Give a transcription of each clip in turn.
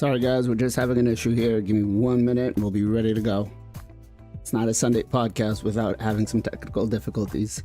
Sorry guys, we're just having an issue here. Give me 1 minute and we'll be ready to go. It's not a Sunday podcast without having some technical difficulties.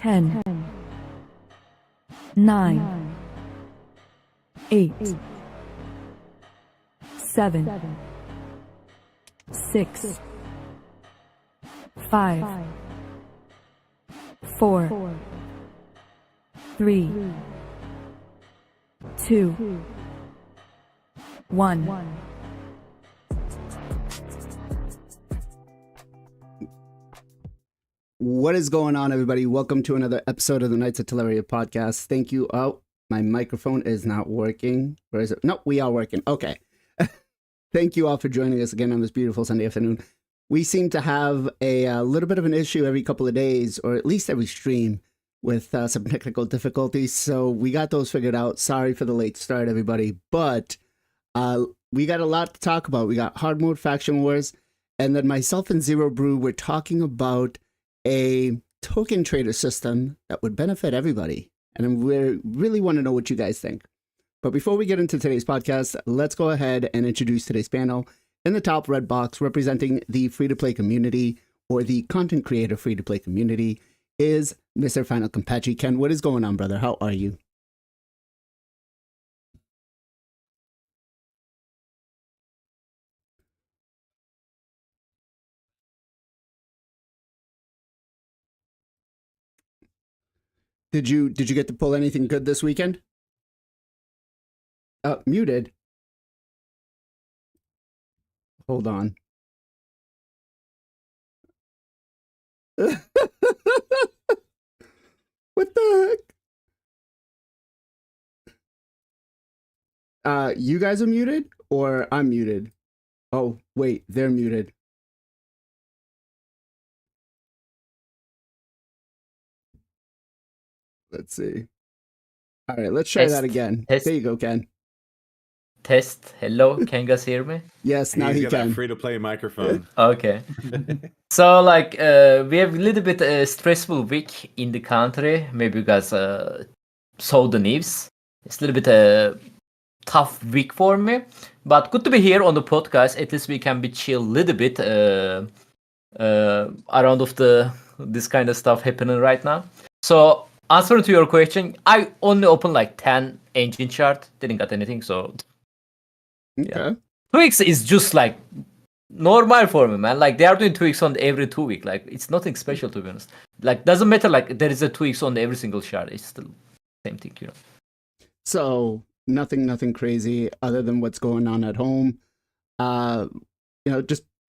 Ten, 9, 8, 7, 6, 5, 4, 3, 2, 1. What is going on, everybody? Welcome to another episode of the Knights of Teleria podcast. Thank you. Oh, my microphone is not working. Where is it? No, we are working. Okay. Thank you all for joining us again on this beautiful Sunday afternoon. We seem to have a little bit of an issue every couple of days, or at least every stream, with some technical difficulties. So we got those figured out. Sorry for the late start, everybody. But we got a lot to talk about. We got hard mode faction wars. And then myself and Zero Brew, we're talking about a token trader system that would benefit everybody. And we really want to know what you guys think. But before we get into today's podcast, let's go ahead and introduce today's panel. In the top red box, representing the free-to-play community, or the content creator free-to-play community, is Mr. Final Compachi. Ken, what is going on, brother? How are you? Did you get to pull anything good this weekend? Muted. Hold on. What the heck? You guys are muted, or I'm muted? Oh, wait, they're muted. Let's see. All right, let's try that again. Test. There you go, Ken. Test. Hello, can you guys hear me? Yes, now he He's got can. that free-to-play microphone. Okay. So, like, we have a little bit stressful week in the country. Maybe you guys saw the news. It's a little bit tough week for me, but good to be here on the podcast. At least we can be chill a little bit around of this kind of stuff happening right now. So, answering to your question, I only opened like 10 engine chart. Didn't get anything, so Okay. yeah. 2x is just like normal for me, man. Like they are doing tweaks on every 2 week. Like it's nothing special to be honest. Like doesn't matter. Like there is a tweaks on every single shard. It's still same thing, you know. So nothing crazy other than what's going on at home.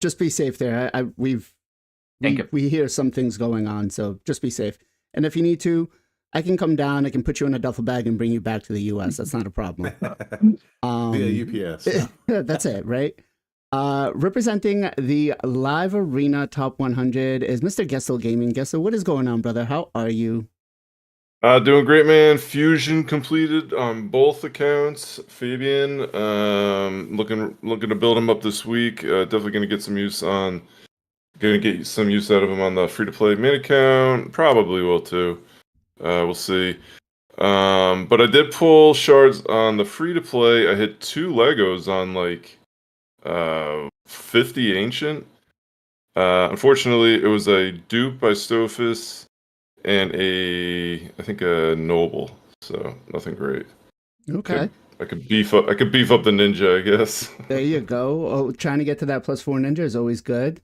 Just be safe there. Thank you. We hear some things going on, so just be safe. And if you need to, I can come down. I can put you in a duffel bag and bring you back to the U.S. That's not a problem. Via UPS. That's it, right? Representing the Live Arena Top 100 is Mr. Gessel Gaming. Gessel, what is going on, brother? How are you? Doing great, man. Fusion completed on both accounts. Fabian, looking to build him up this week. Definitely gonna get some use out of him on the free-to-play main account. Probably will too. We'll see. But I did pull shards on the free-to-play. I hit 2 Legos on 50 ancient. Unfortunately, it was a dupe by Stophis and I think a noble. So nothing great. Okay. I could beef up the ninja, I guess. There you go. Oh, trying to get to that +4 ninja is always good.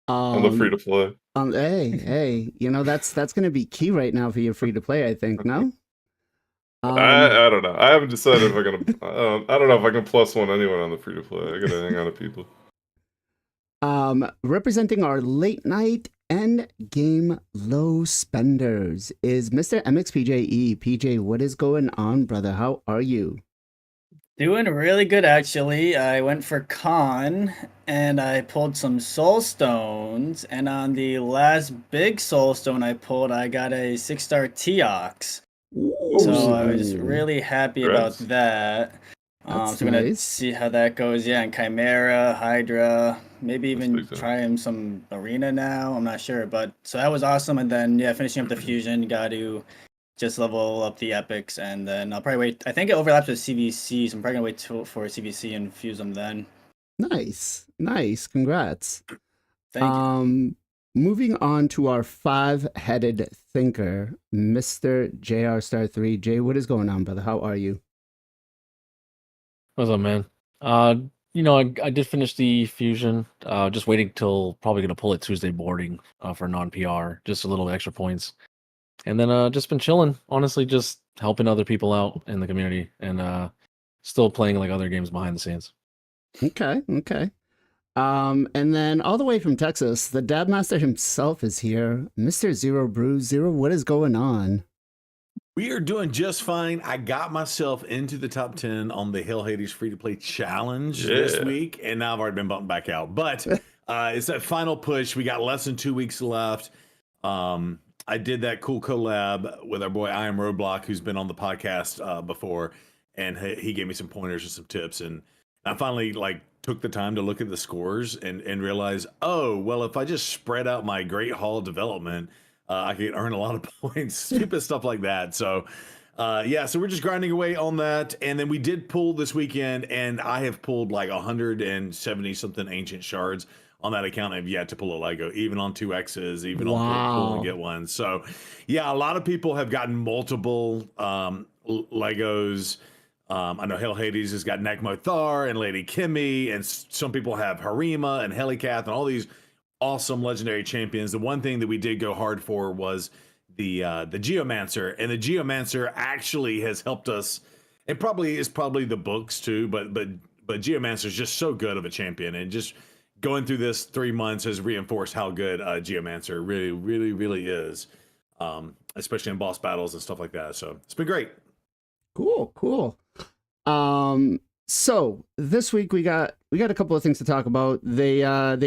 On the free to play. Hey, that's going to be key right now for your free to play, I think. No. I don't know. I haven't decided if I'm gonna. I don't know if I can +1 anyone on the free to play. I gotta hang on to people. Representing our late night end game low spenders is Mr. MXPJE. PJ, what is going on, brother? How are you? Doing really good, actually. I went for con and I pulled some soul stones. And on the last big soul stone I pulled, I got a 6-star Teox. So I was really happy about that. So we're gonna see how that goes. Yeah, and Chimera, Hydra, maybe even try him some Arena now. I'm not sure, but so that was awesome. And then finishing up the Fusion, got to just level up the epics, and then I'll probably wait. I think it overlaps with CVC, so I'm probably gonna wait for CVC and fuse them then. Nice. Congrats. Thank you. Moving on to our 5-headed thinker, Mr. JR Star 3. Jay, what is going on, brother? How are you? What's up, man? I did finish the fusion. Just waiting till probably gonna pull it Tuesday boarding for non-PR, just a little extra points, and then just been chilling. Honestly, just helping other people out in the community, and still playing like other games behind the scenes. Okay. And then all the way from Texas, the Dab Master himself is here, Mr. Zero Brew. Zero, what is going on? We are doing just fine. I got myself into the top 10 on the Hell Hades free-to-play challenge this week, and now I've already been bumped back out. But it's that final push. We got less than 2 weeks left. I did that cool collab with our boy I Am Roadblock, who's been on the podcast before, and he gave me some pointers and some tips. And I finally took the time to look at the scores and realize, oh, well, if I just spread out my Great Hall development, I could earn a lot of points, stupid stuff like that. So, so we're just grinding away on that. And then we did pull this weekend, and I have pulled 170 something ancient shards on that account. I've yet to pull a Lego, even on 2Xs, even on pull and get one. So, yeah, a lot of people have gotten multiple Legos. I know Hell Hades has got Nekmo Thar and Lady Kimmy, and some people have Harima and Helicath and all these awesome legendary champions. The one thing that we did go hard for was the Geomancer, and the Geomancer actually has helped us. It probably is the books too, but Geomancer is just so good of a champion, and just going through this 3 months has reinforced how good Geomancer really is, especially in boss battles and stuff like that. So it's been great. Cool. So this week we got a couple of things to talk about. They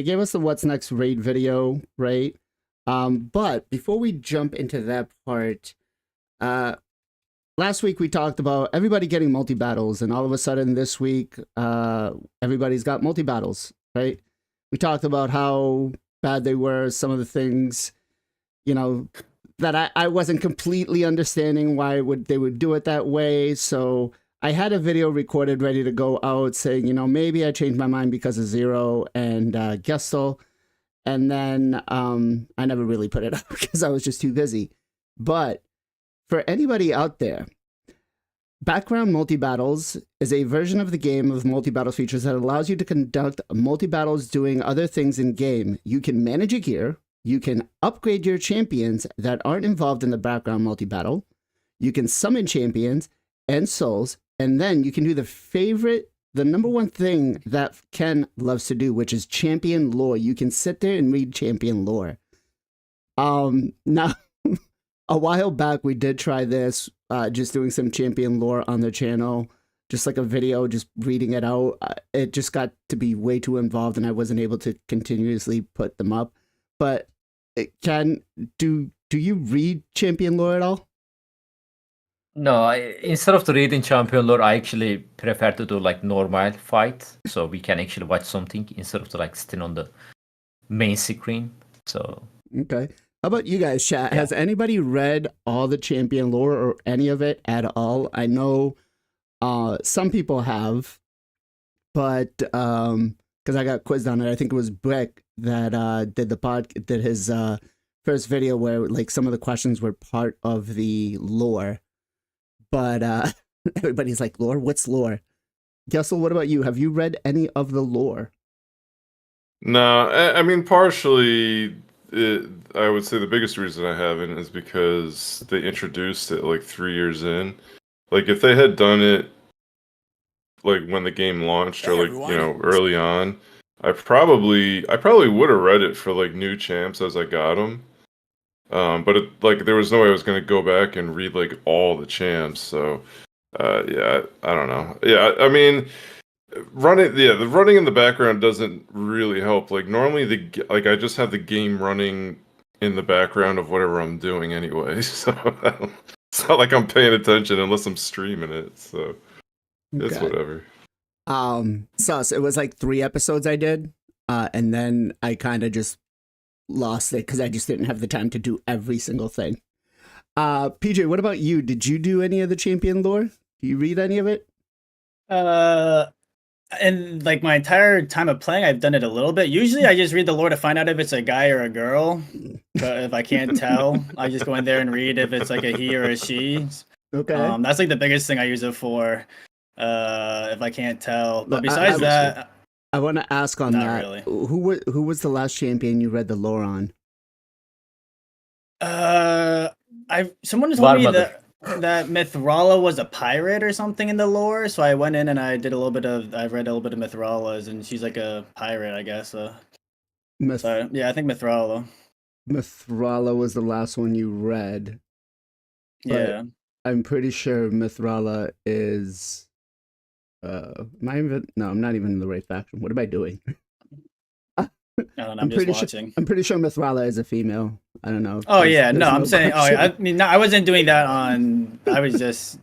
gave us the What's Next raid video, right? But before we jump into that part, last week we talked about everybody getting multi-battles, and all of a sudden this week, everybody's got multi-battles, right? We talked about how bad they were, some of the things, that I wasn't completely understanding why they would do it that way. So I had a video recorded ready to go out saying, maybe I changed my mind because of Zero and Gestel. And then I never really put it up because I was just too busy. But for anybody out there, Background multi-battles is a version of the game of multi-battle features that allows you to conduct multi-battles doing other things in game. You can manage your gear. You can upgrade your champions that aren't involved in the background multi-battle. You can summon champions and souls. And then you can do the number one thing that Ken loves to do, which is champion lore. You can sit there and read champion lore. Now, a while back, we did try this, just doing some champion lore on the channel, just like a video, just reading it out. It just got to be way too involved, and I wasn't able to continuously put them up. But Ken, do you read champion lore at all? No, instead of the reading champion lore, I actually prefer to do like normal fight, so we can actually watch something instead of like sitting on the main screen. So Okay. How about you guys, chat? Yeah. Has anybody read all the champion lore or any of it at all? I know some people have, but because I got quizzed on it, I think it was Brick that did his first video where like some of the questions were part of the lore. But everybody's like, lore? What's lore? Gessel, what about you? Have you read any of the lore? No, I mean, partially, I would say the biggest reason I haven't is because they introduced it like 3 years in. Like, if they had done it like when the game launched or like, early on, I probably would have read it for like new champs as I got them. But like there was no way I was gonna go back and read like all the champs. So, yeah, I don't know. Yeah, I mean, the running in the background doesn't really help. Like normally I just have the game running in the background of whatever I'm doing anyway. So it's not like I'm paying attention unless I'm streaming it. So it's Okay. whatever. Sus, it was like 3 episodes I did, and then I kind of just lost it because I just didn't have the time to do every single thing. PJ, what about you? Did you do any of the champion lore? Do you read any of it? And like my entire time of playing, I've done it a little bit. Usually, I just read the lore to find out if it's a guy or a girl. But if I can't tell, I just go in there and read if it's like a he or a she. Okay. That's like the biggest thing I use it for. If I can't tell, but But besides that, I want to ask on Not that. really. Who was the last champion you read the lore on? someone told me Warmother. that Mithrala was a pirate or something in the lore, so I went in and I read a little bit of Mithrala's, and she's like a pirate, I guess. So yeah, I think Mithrala. Mithrala was the last one you read. But Yeah. I'm pretty sure Mithrala is. Am I even? No, I'm not even in the right faction. What am I doing? I don't know. I'm I'm just pretty watching. I'm pretty sure Mithrala is a female. I don't know. Oh There's- yeah, no, there's I'm saying. Oh, question. I mean, no, I wasn't doing that on. I was just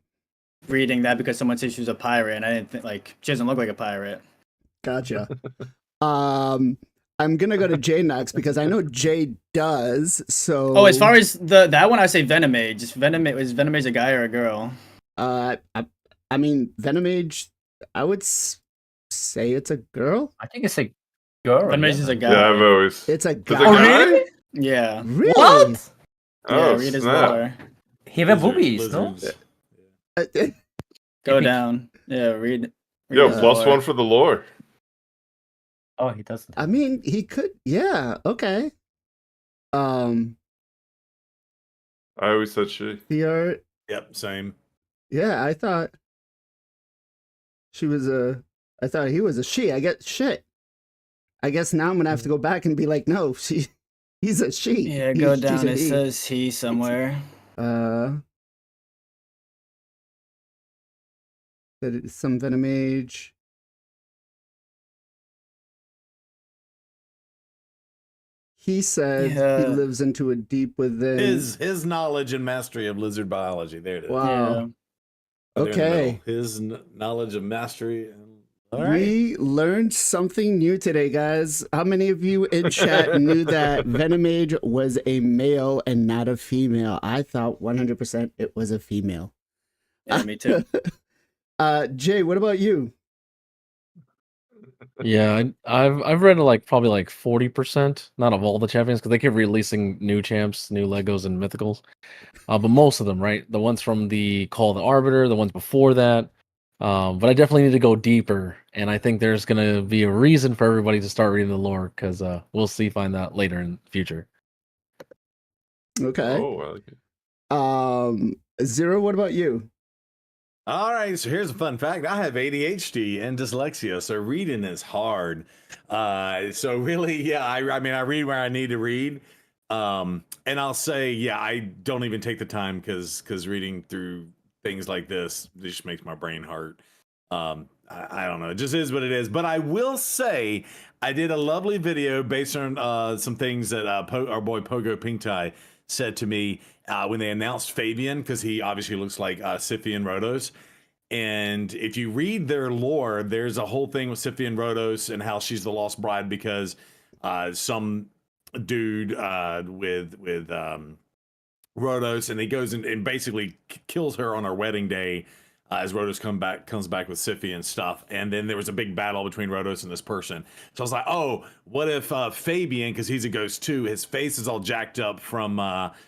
reading that because someone said she was a pirate, and I didn't think like she doesn't look like a pirate. Gotcha. I'm gonna go to Jay next because I know Jay does. So. Oh, as far as that one, I say Venomage. Just Venomage. Is Venomage a guy or a girl? I mean, Venomage. I would say it's a girl. I think it's a girl. Venomage yeah. is a guy. Yeah, I've always. It's a Is it guy. a Oh, guy? really? Yeah. Really? What? Yeah, Oh, read his snap. lore. He have boobies, no? Lizards. Go Epic. down. Yeah, read. Yo, his plus lore. 1 for the lore. Oh, he doesn't. I mean, he could. Yeah. Okay. I always said she. Here. Yep, same. Yeah, I thought she was a. I thought he was a she. I get shit. I guess now I'm gonna have to go back and be like, no, he's a she. Yeah, go She's down. a It he. says he somewhere. That it's some Venomage. He says he Yeah. lives into a deep within. His knowledge and mastery of lizard biology. There it is. Wow. Yeah. Right there in the Okay. middle. His knowledge of mastery. All right. We learned something new today, guys. How many of you in chat knew that Venomage was a male and not a female? I thought 100% it was a female. Yeah, me too. Jay, what about you? Yeah, I've read like probably like 40%, not of all the champions, because they keep releasing new champs, new Legos and mythicals. But most of them, right? The ones from the Call of the Arbiter, the ones before that. But I definitely need to go deeper, and I think there's gonna be a reason for everybody to start reading the lore, because we'll find out later in the future. Okay. Oh, I like it. Zero, what about you? All right, so here's a fun fact. I have ADHD and dyslexia, so reading is hard. So really, yeah, I mean, I read where I need to read. And I'll say, yeah, I don't even take the time because reading through things like this just makes my brain hurt. I don't know, it just is what it is. But I will say, I did a lovely video based on some things that our boy Pogo Pinktie said to me when they announced Fabian, because he obviously looks like Scythian Rhodos. And if you read their lore, there's a whole thing with Scythian Rhodos and how she's the lost bride because some dude with Rhodos, and he goes and basically kills her on her wedding day as Rhodos comes back with Scythian stuff. And then there was a big battle between Rhodos and this person. So I was like, oh, what if Fabian, because he's a ghost too, his face is all jacked up from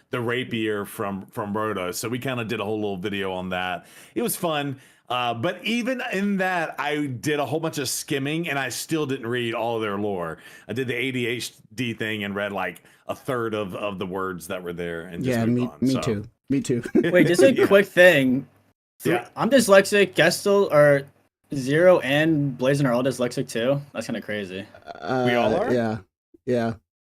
the rapier from Rhodos. So we kind of did a whole little video on that. It was fun. But even in that, I did a whole bunch of skimming and I still didn't read all of their lore. I did the ADHD thing and read like a third of the words that were there. And just moved on. Me too. Me too. Wait, just a quick thing. Yeah. I'm dyslexic. Gestel or Zero and Blazin are all dyslexic too. That's kind of crazy. We all are? Yeah.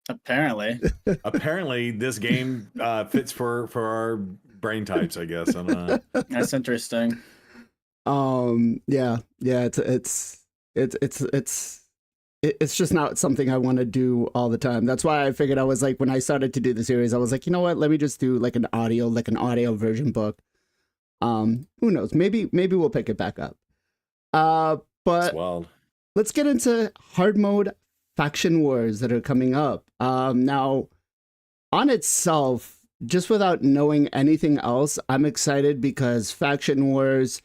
Apparently. Apparently, this game fits for our brain types, I guess. I don't know. That's interesting. Yeah. It's just not something I want to do all the time. That's why I figured I was like, when I started to do the series, I was like, you know what? Let me just do like an audio version book. Who knows? Maybe we'll pick it back up. But It's wild. let's get into hard mode faction wars that are coming up. Now, on itself, just without knowing anything else, I'm excited because faction wars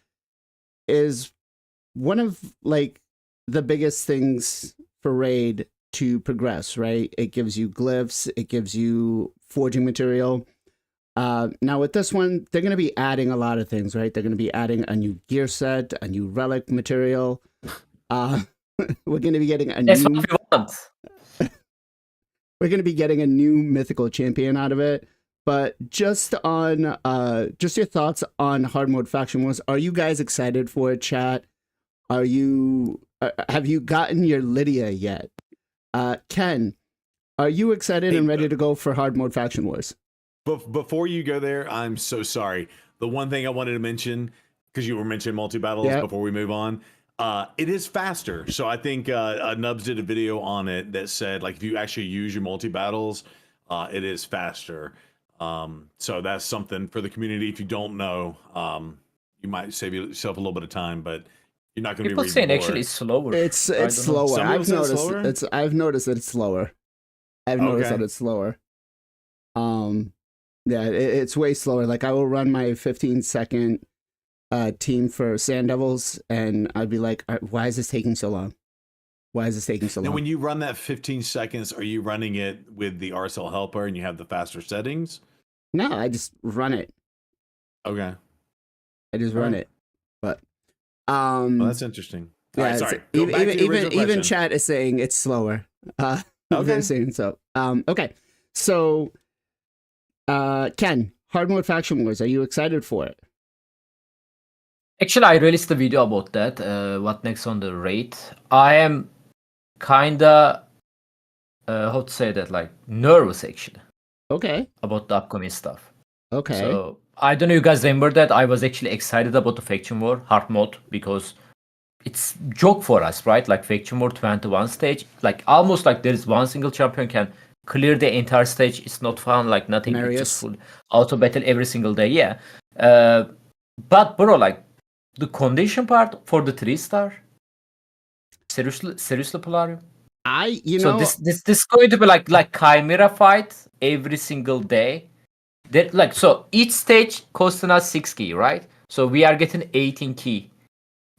is one of like the biggest things for raid to progress, right? It gives you glyphs, it gives you forging material. Now with this one, they're going to be adding a lot of things, right? They're going to be adding a new gear set, a new relic material. We're going to be getting a That's new. what we want. We're going to be getting a new mythical champion out of it. But just on, just your thoughts on hard mode faction wars. Are you guys excited for it, chat? Have you gotten your Lydia yet? Ken, are you excited and ready to go for hard mode faction wars? Before you go there, I'm so sorry. The one thing I wanted to mention, because you were mentioning multi-battles before we move on, it is faster. So I think Nubs did a video on it that said, like, if you actually use your multi-battles, it is faster. So that's something for the community. If you don't know, you might save yourself a little bit of time, but you're not going to be People reading saying lore. actually it's slower. It's I don't know. slower. Some I've people say noticed slower? I've noticed that it's slower. I've noticed Okay. that it's slower. Yeah, it's way slower. Like I will run my 15-second team for Sand Devils, and I'd be like, "Why is this taking so long? Why is this taking so Now, long?" when you run that 15 seconds, are you running it with the RSL helper and you have the faster settings? No, I just run it. Okay. I just run it. But Well, that's interesting. All yeah, right, sorry. Go even back to the original even question. chat is saying it's slower. Okay. They're saying so. Okay. So Ken, hard mode faction wars, are you excited for it? Actually, I released a video about that. What next on the raid? I am kinda how to say that, like nervous actually Okay. about the upcoming stuff. Okay. So I don't know you guys remember that I was actually excited about the faction war hard mode because it's joke for us, right? Like faction war 21 stage, like almost like there is one single champion can clear the entire stage. It's not fun, like nothing. It's Marius. just full auto battle every single day. Yeah. But bro, like the condition part for the 3-star. Seriously, Polario. So this going to be like Chimera fight every single day. That like so each stage costing us 6 key, right? So we are getting 18 key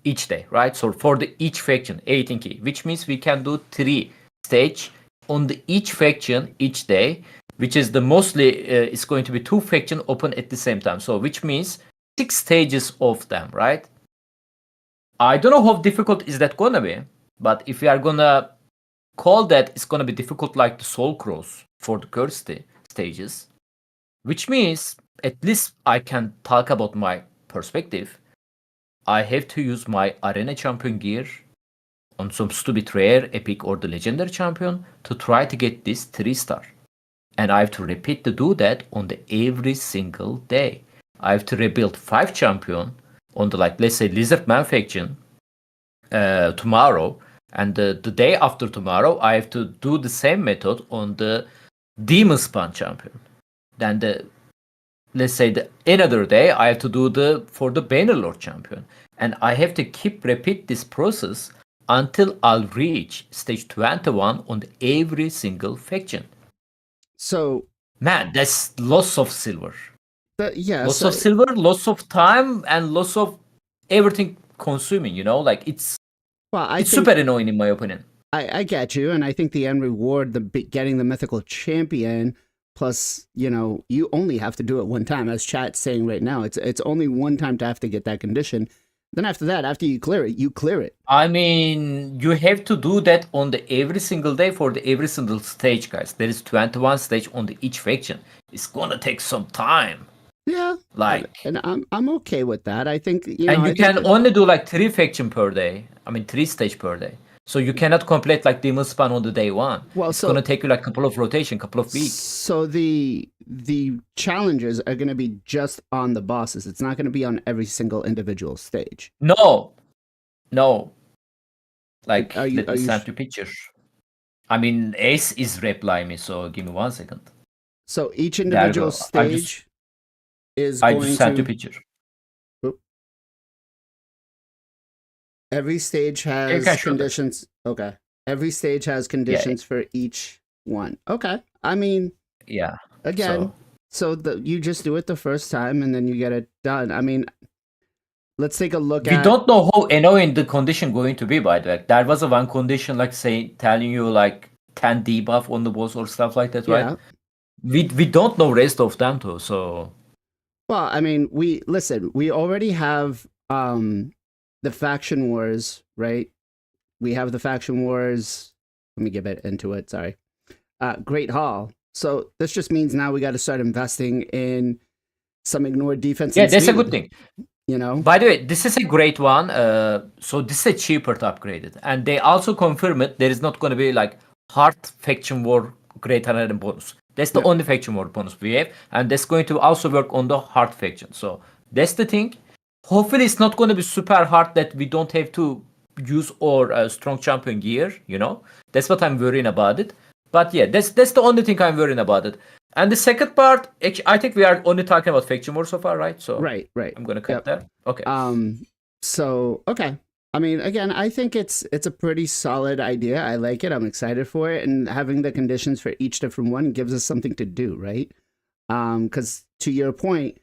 each day, right? So for the each faction, 18 key, which means we can do 3 stage on the each faction each day, which is the mostly it's going to be 2 faction open at the same time. So which means 6 stages of them, right? I don't know how difficult is that gonna be, but if we are gonna call that, it's gonna be difficult like the Soul Cross for the curse stages, which means at least I can talk about my perspective. I have to use my arena champion gear on some stupid rare, epic, or the legendary champion to try to get this 3-star. And I have to repeat to do that on the every single day. I have to rebuild 5 champion on the, like, let's say Lizard Man faction tomorrow, and the day after tomorrow I have to do the same method on the Demon Spawn champion. Then the, let's say the another day I have to do for the Bannerlord champion, and I have to keep repeat this process until I'll reach stage 21 on every single faction. So, man, that's lots of silver. Yeah, lots of silver, lots of time, and lots of everything consuming, you know, like it's super annoying in my opinion. I get you, and I think the end reward, getting the mythical champion, plus, you know, you only have to do it one time, as chat's saying right now. It's only one time to have to get that condition. Then after that, after you clear it, you clear it. I mean, you have to do that on the every single day for the every single stage, guys. There is 21 stage on the each faction. It's gonna take some time. Yeah, like, and I'm okay with that. I think, you know, and you can only do like 3 faction per day. I mean, 3 stage per day. So you cannot complete like Demon Spawn on the day 1. Well, it's gonna take you like a couple of rotation, couple of weeks. So the challenges are gonna be just on the bosses. It's not gonna be on every single individual stage. No. Like, let me snap your picture. I mean, Ace is replying me, so give me 1 second. So each individual stage is I going just sent to... you a picture. Every stage has conditions. Okay. Every stage has conditions for each one. Okay. I mean, yeah. Again, so you just do it the first time and then you get it done. I mean, let's take a look at... We don't know how annoying the condition going to be, by the way. There was one condition, like, say, telling you like 10 debuff on the boss or stuff like that, right? We don't know rest of them too, so... Well, I mean, we already have the faction wars, right? We have the faction wars. Let me get into it. Sorry. Great Hall. So this just means now we got to start investing in some ignored defense. Yeah, that's a good thing. You know. By the way, this is a great one. So this is a cheaper to upgrade it, and they also confirm it. There is not going to be like hard faction war great arena bonus. That's the only faction war bonus we have, and that's going to also work on the hard faction. So that's the thing. Hopefully, it's not going to be super hard that we don't have to use our strong champion gear. You know, that's what I'm worrying about it. But yeah, that's the only thing I'm worrying about it. And the second part, I think we are only talking about faction war so far, right? So right. I'm gonna cut that. Okay. So okay. I mean, again, I think it's a pretty solid idea. I like it. I'm excited for it, and having the conditions for each different one gives us something to do, right? Because to your point,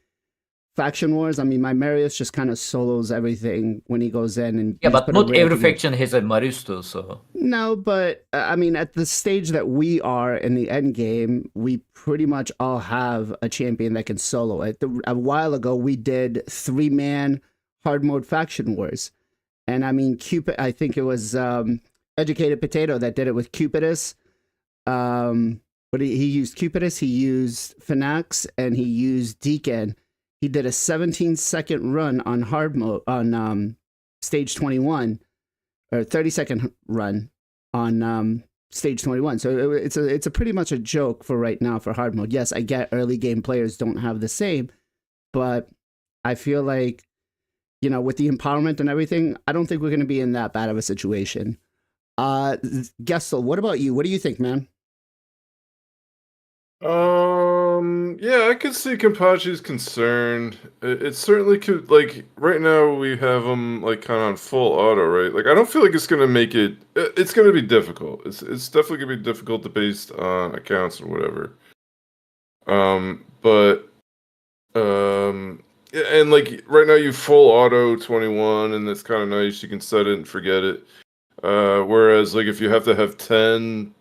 faction wars. I mean, my Marius just kind of solos everything when he goes in, and but not every faction has a Marius too. So no, but I mean, at the stage that we are in the end game, we pretty much all have a champion that can solo it. A while ago, we did 3-man hard mode faction wars, and I mean, Cupid. I think it was Educated Potato that did it with Cupidus. But he used Cupidus, he used Phoenix, and he used Deacon. He did a 17-second run on hard mode on stage 21, or 30-second run on stage 21. So it's a pretty much a joke for right now for hard mode. Yes, I get early game players don't have the same, but I feel like, you know, with the empowerment and everything, I don't think we're going to be in that bad of a situation. Gestel, what about you? What do you think, man? Yeah, I could see Kenpachi's concern. It certainly could, like, right now we have him, like, kind of on full auto, right? Like, I don't feel like it's gonna make it, it's gonna be difficult. It's definitely gonna be difficult based on accounts or whatever. and like right now you full auto 21, and that's kind of nice. You can set it and forget it. Whereas like if you have to have 10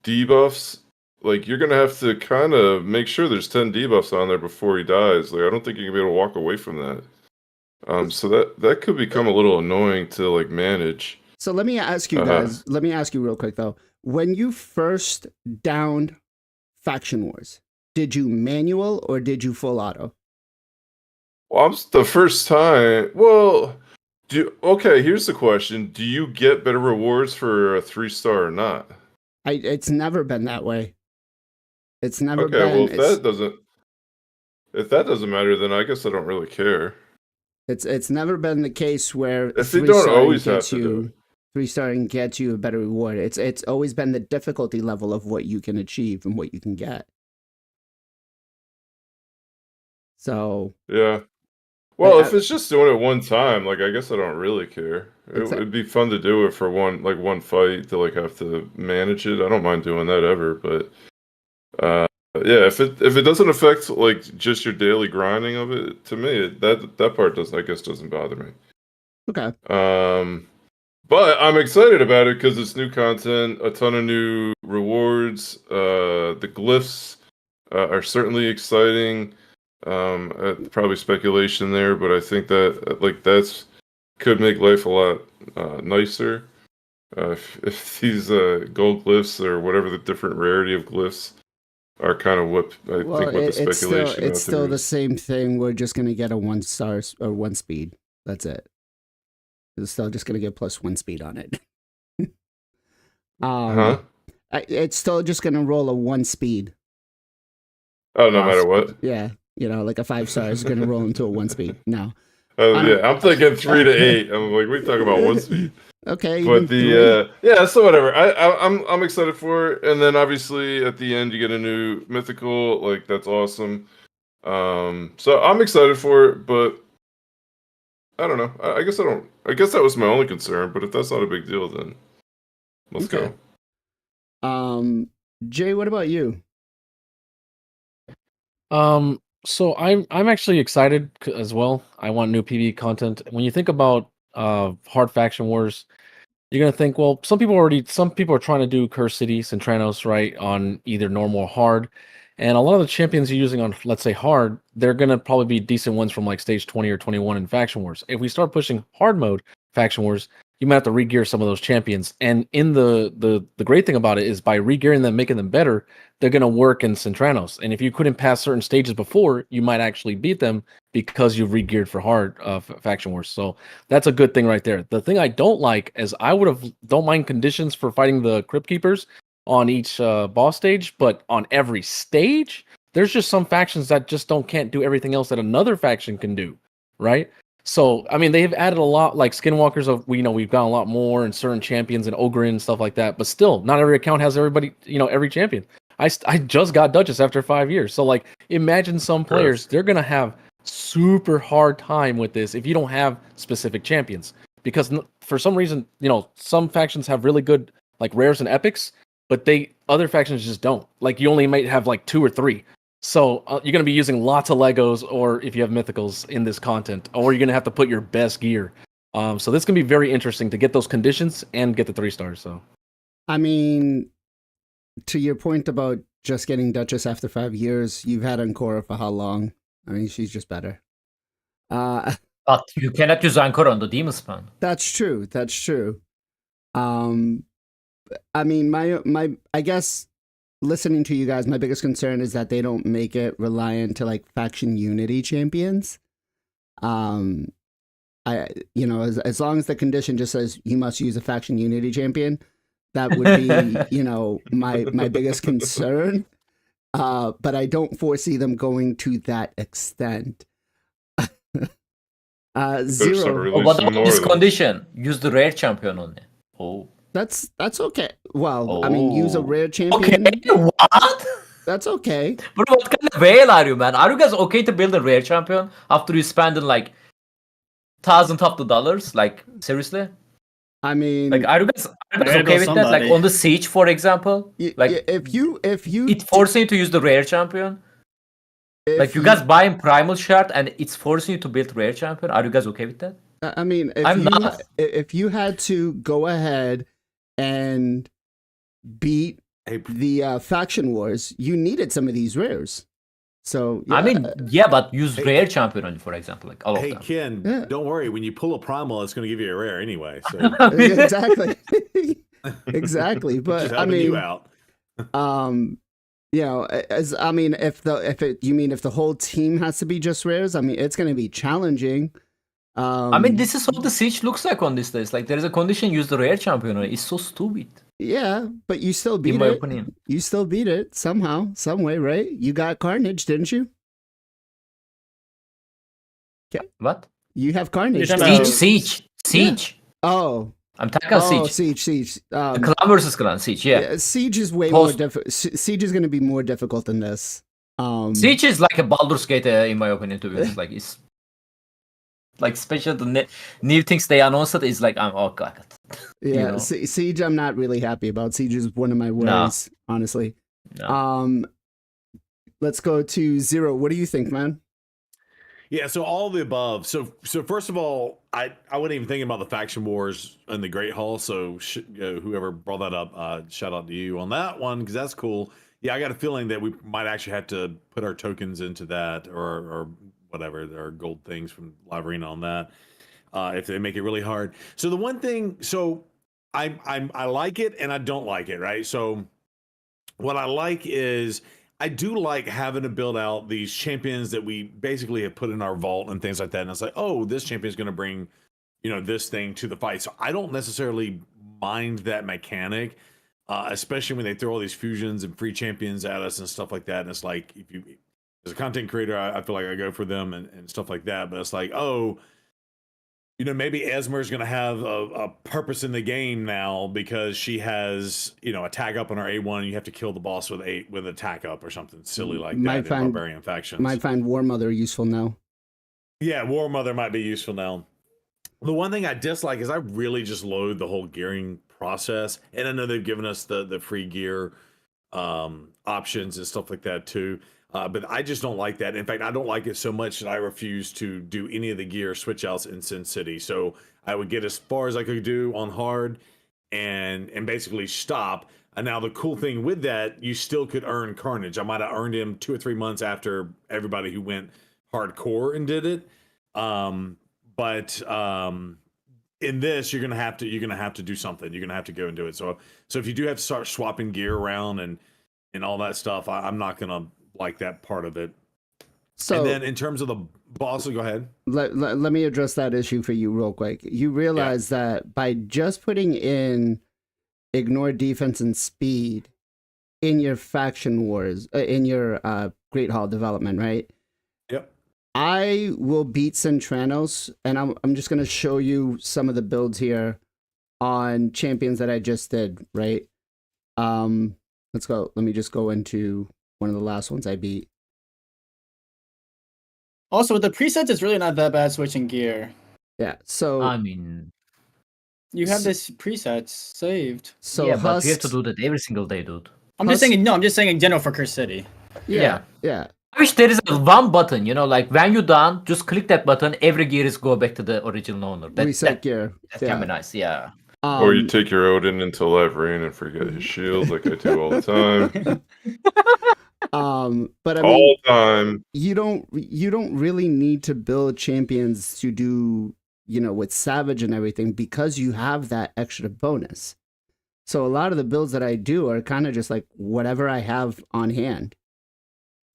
debuffs, like you're gonna have to kind of make sure there's 10 debuffs on there before he dies. Like I don't think you're gonna be able to walk away from that. So that could become a little annoying to like manage. So let me ask you guys. Let me ask you real quick though. When you first downed Faction Wars, did you manual or did you full auto? Well, the first time. Well, okay. Here's the question: do you get better rewards for a 3-star or not? It's never been that way. It's never Okay. been. Well, if that doesn't matter, then I guess I don't really care. It's never been the case where If they don't always have gets to do it. 3-star and gets you a better reward. It's always been the difficulty level of what you can achieve and what you can get. So Yeah. Well, I- if it's just doing it one time, like I guess I don't really care. It's a- It'd be fun to do it for one fight to like have to manage it. I don't mind doing that ever, but yeah, if it doesn't affect like just your daily grinding of it, to me that part doesn't bother me. okay. But I'm excited about it because it's new content, a ton of new rewards. The glyphs are certainly exciting. Probably speculation there, but I think that like that's could make life a lot nicer if these gold glyphs or whatever the different rarity of glyphs are kind of what I think what the speculation it's still the is. same thing. We're just gonna get a 1-star or 1 speed. That's it. It's still just gonna get +1 speed on it. It's still just gonna roll a 1 speed. Oh, no matter what. Yeah, like a 5-star is gonna roll into a 1 speed. No. Yeah, I'm thinking 3 to 8. I'm like, we talking about 1 speed. Okay, But yeah, so whatever. I'm excited for it, and then obviously at the end you get a new mythical. Like that's awesome. So I'm excited for it, but I don't know. I guess I don't. I guess that was my only concern. But if that's not a big deal, then let's go. Jay, what about you? So I'm actually excited as well. I want new PvE content. When you think about hard faction wars, you're gonna think, well, some people are trying to do Curse City, Centranos, right, on either normal or hard. And a lot of the champions you're using on, let's say, hard, they're gonna probably be decent ones from like stage 20 or 21 in faction wars. If we start pushing hard mode faction wars, you might have to re-gear some of those champions. And in the great thing about it is by re-gearing them, making them better, they're going to work in Centranos. And if you couldn't pass certain stages before, you might actually beat them because you've re-geared for hard faction wars. So that's a good thing right there. The thing I don't like is don't mind conditions for fighting the Crypt Keepers on each boss stage, but on every stage, there's just some factions that just can't do everything else that another faction can do, right? So, I mean, they've added a lot, like Skinwalkers. We've gotten a lot more, and certain champions and Ogre and stuff like that. But still, not every account has everybody. Every champion. I just got Duchess after 5 years. So, like, imagine some players, they're gonna have super hard time with this if you don't have specific champions, because for some reason, some factions have really good like rares and epics, but other factions just don't. Like, you only might have like 2 or 3. So you're going to be using lots of Legos, or if you have mythicals in this content, or you're going to have to put your best gear. So this can be very interesting to get those conditions and get the 3 stars. So, I mean, to your point about just getting Duchess after 5 years, you've had Ancora for how long? I mean, she's just better. But you cannot use Ancora on the demon spawn. That's true. That's true. I mean, I guess, listening to you guys, my biggest concern is that they don't make it reliant to like faction unity champions. As long as the condition just says you must use a faction unity champion, that would be, my biggest concern. But I don't foresee them going to that extent. Zero. Oh, but this condition, use the rare champion on it. Oh. That's okay. Well, I mean, use a rare champion. Okay, what? That's okay. But what kind of whale are you, man? Are you guys okay to build a rare champion after you spend like thousands of the dollars? Like, seriously? I mean, like, are you guys okay with that? Like on the siege, for example, like if you it forces you to use the rare champion. Like you guys buying primal shard and it's forcing you to build rare champion. Are you guys okay with that? I mean, I'm not. if you had to go ahead and beat the faction wars, you needed some of these rares. So yeah. I mean, yeah, but use rare champion only, for example, like all of Hey them. Ken, Yeah. don't worry. When you pull a primal, it's going to give you a rare anyway. So exactly, exactly. just But I helping mean, you out. you know, if the whole team has to be just rares, I mean, it's going to be challenging. I mean, this is what the siege looks like on this list. Like there is a condition, use the rare champion. It's so stupid. Yeah, but you still beat In my it. opinion. You still beat it somehow, some way, right? You got Carnage, didn't you? What? You have Carnage. You're talking didn't about- you? Siege. Oh, I'm talking about siege. Siege. Clan versus clan, siege, yeah. Siege is way Post- more difficult. Siege is going to be more difficult than this. Siege is like a Baldur's Gate, in my opinion, to be honest. Like it's like especially the new things they announced is like oh god. Yeah, know? Siege. I'm not really happy about. Siege is one of my worries, honestly. No. Let's go to Zero. What do you think, man? Yeah, so all of the above. So first of all, I wasn't even thinking about the faction wars in the Great Hall. So whoever brought that up, shout out to you on that one because that's cool. Yeah, I got a feeling that we might actually have to put our tokens into that or whatever, our gold things from Live Arena on that if they make it really hard. So the one thing, so I like it and I don't like it, right? So what I like is I do like having to build out these champions that we basically have put in our vault and things like that. And it's like, oh, this champion is going to bring, this thing to the fight. So I don't necessarily mind that mechanic, especially when they throw all these fusions and free champions at us and stuff like that. And it's like, as a content creator, I feel like I go for them and stuff like that. But it's like, oh, maybe Esmer's going to have a purpose in the game now because she has, a tag up on her A1. You have to kill the boss with a tag up or something silly like that in Barbarian Factions. Might find War Mother useful now. Yeah, War Mother might be useful now. The one thing I dislike is I really just loathe the whole gearing process. And I know they've given us the free gear options and stuff like that too. But I just don't like that. In fact, I don't like it so much that I refuse to do any of the gear switch outs in Sin City. So I would get as far as I could do on hard and basically stop. And now the cool thing with that, you still could earn Carnage. I might have earned him 2 or 3 months after everybody who went hardcore and did it. But in this, you're gonna have to do something. You're gonna have to go and do it. So if you do have to start swapping gear around and all that stuff, I'm not gonna like that part of it. So and then in terms of the boss, go ahead. Let me address that issue for you real quick. You realize that by just putting in ignore defense and speed in your faction wars, in your Great Hall development, right? Yep. I will beat Centranos, and I'm just gonna show you some of the builds here on champions that I just did, right? Let's go. Let me just go into one of the last ones I beat. Also, with the presets, it's really not that bad switching gear. Yeah, so I mean, you have this presets saved. So yeah, but we have to do that every single day, dude. I'm just saying in general for Curse City. Yeah. I wish there is one button, like when you're done, just click that button. Every gear is go back to the original owner. Reset gear. That can be nice, yeah. Or you take your Odin into Live Rain and forget his shield, like I do all the time. But I mean, all the time. You don't really need to build champions to do, with Savage and everything because you have that extra bonus. So a lot of the builds that I do are kind of just like whatever I have on hand.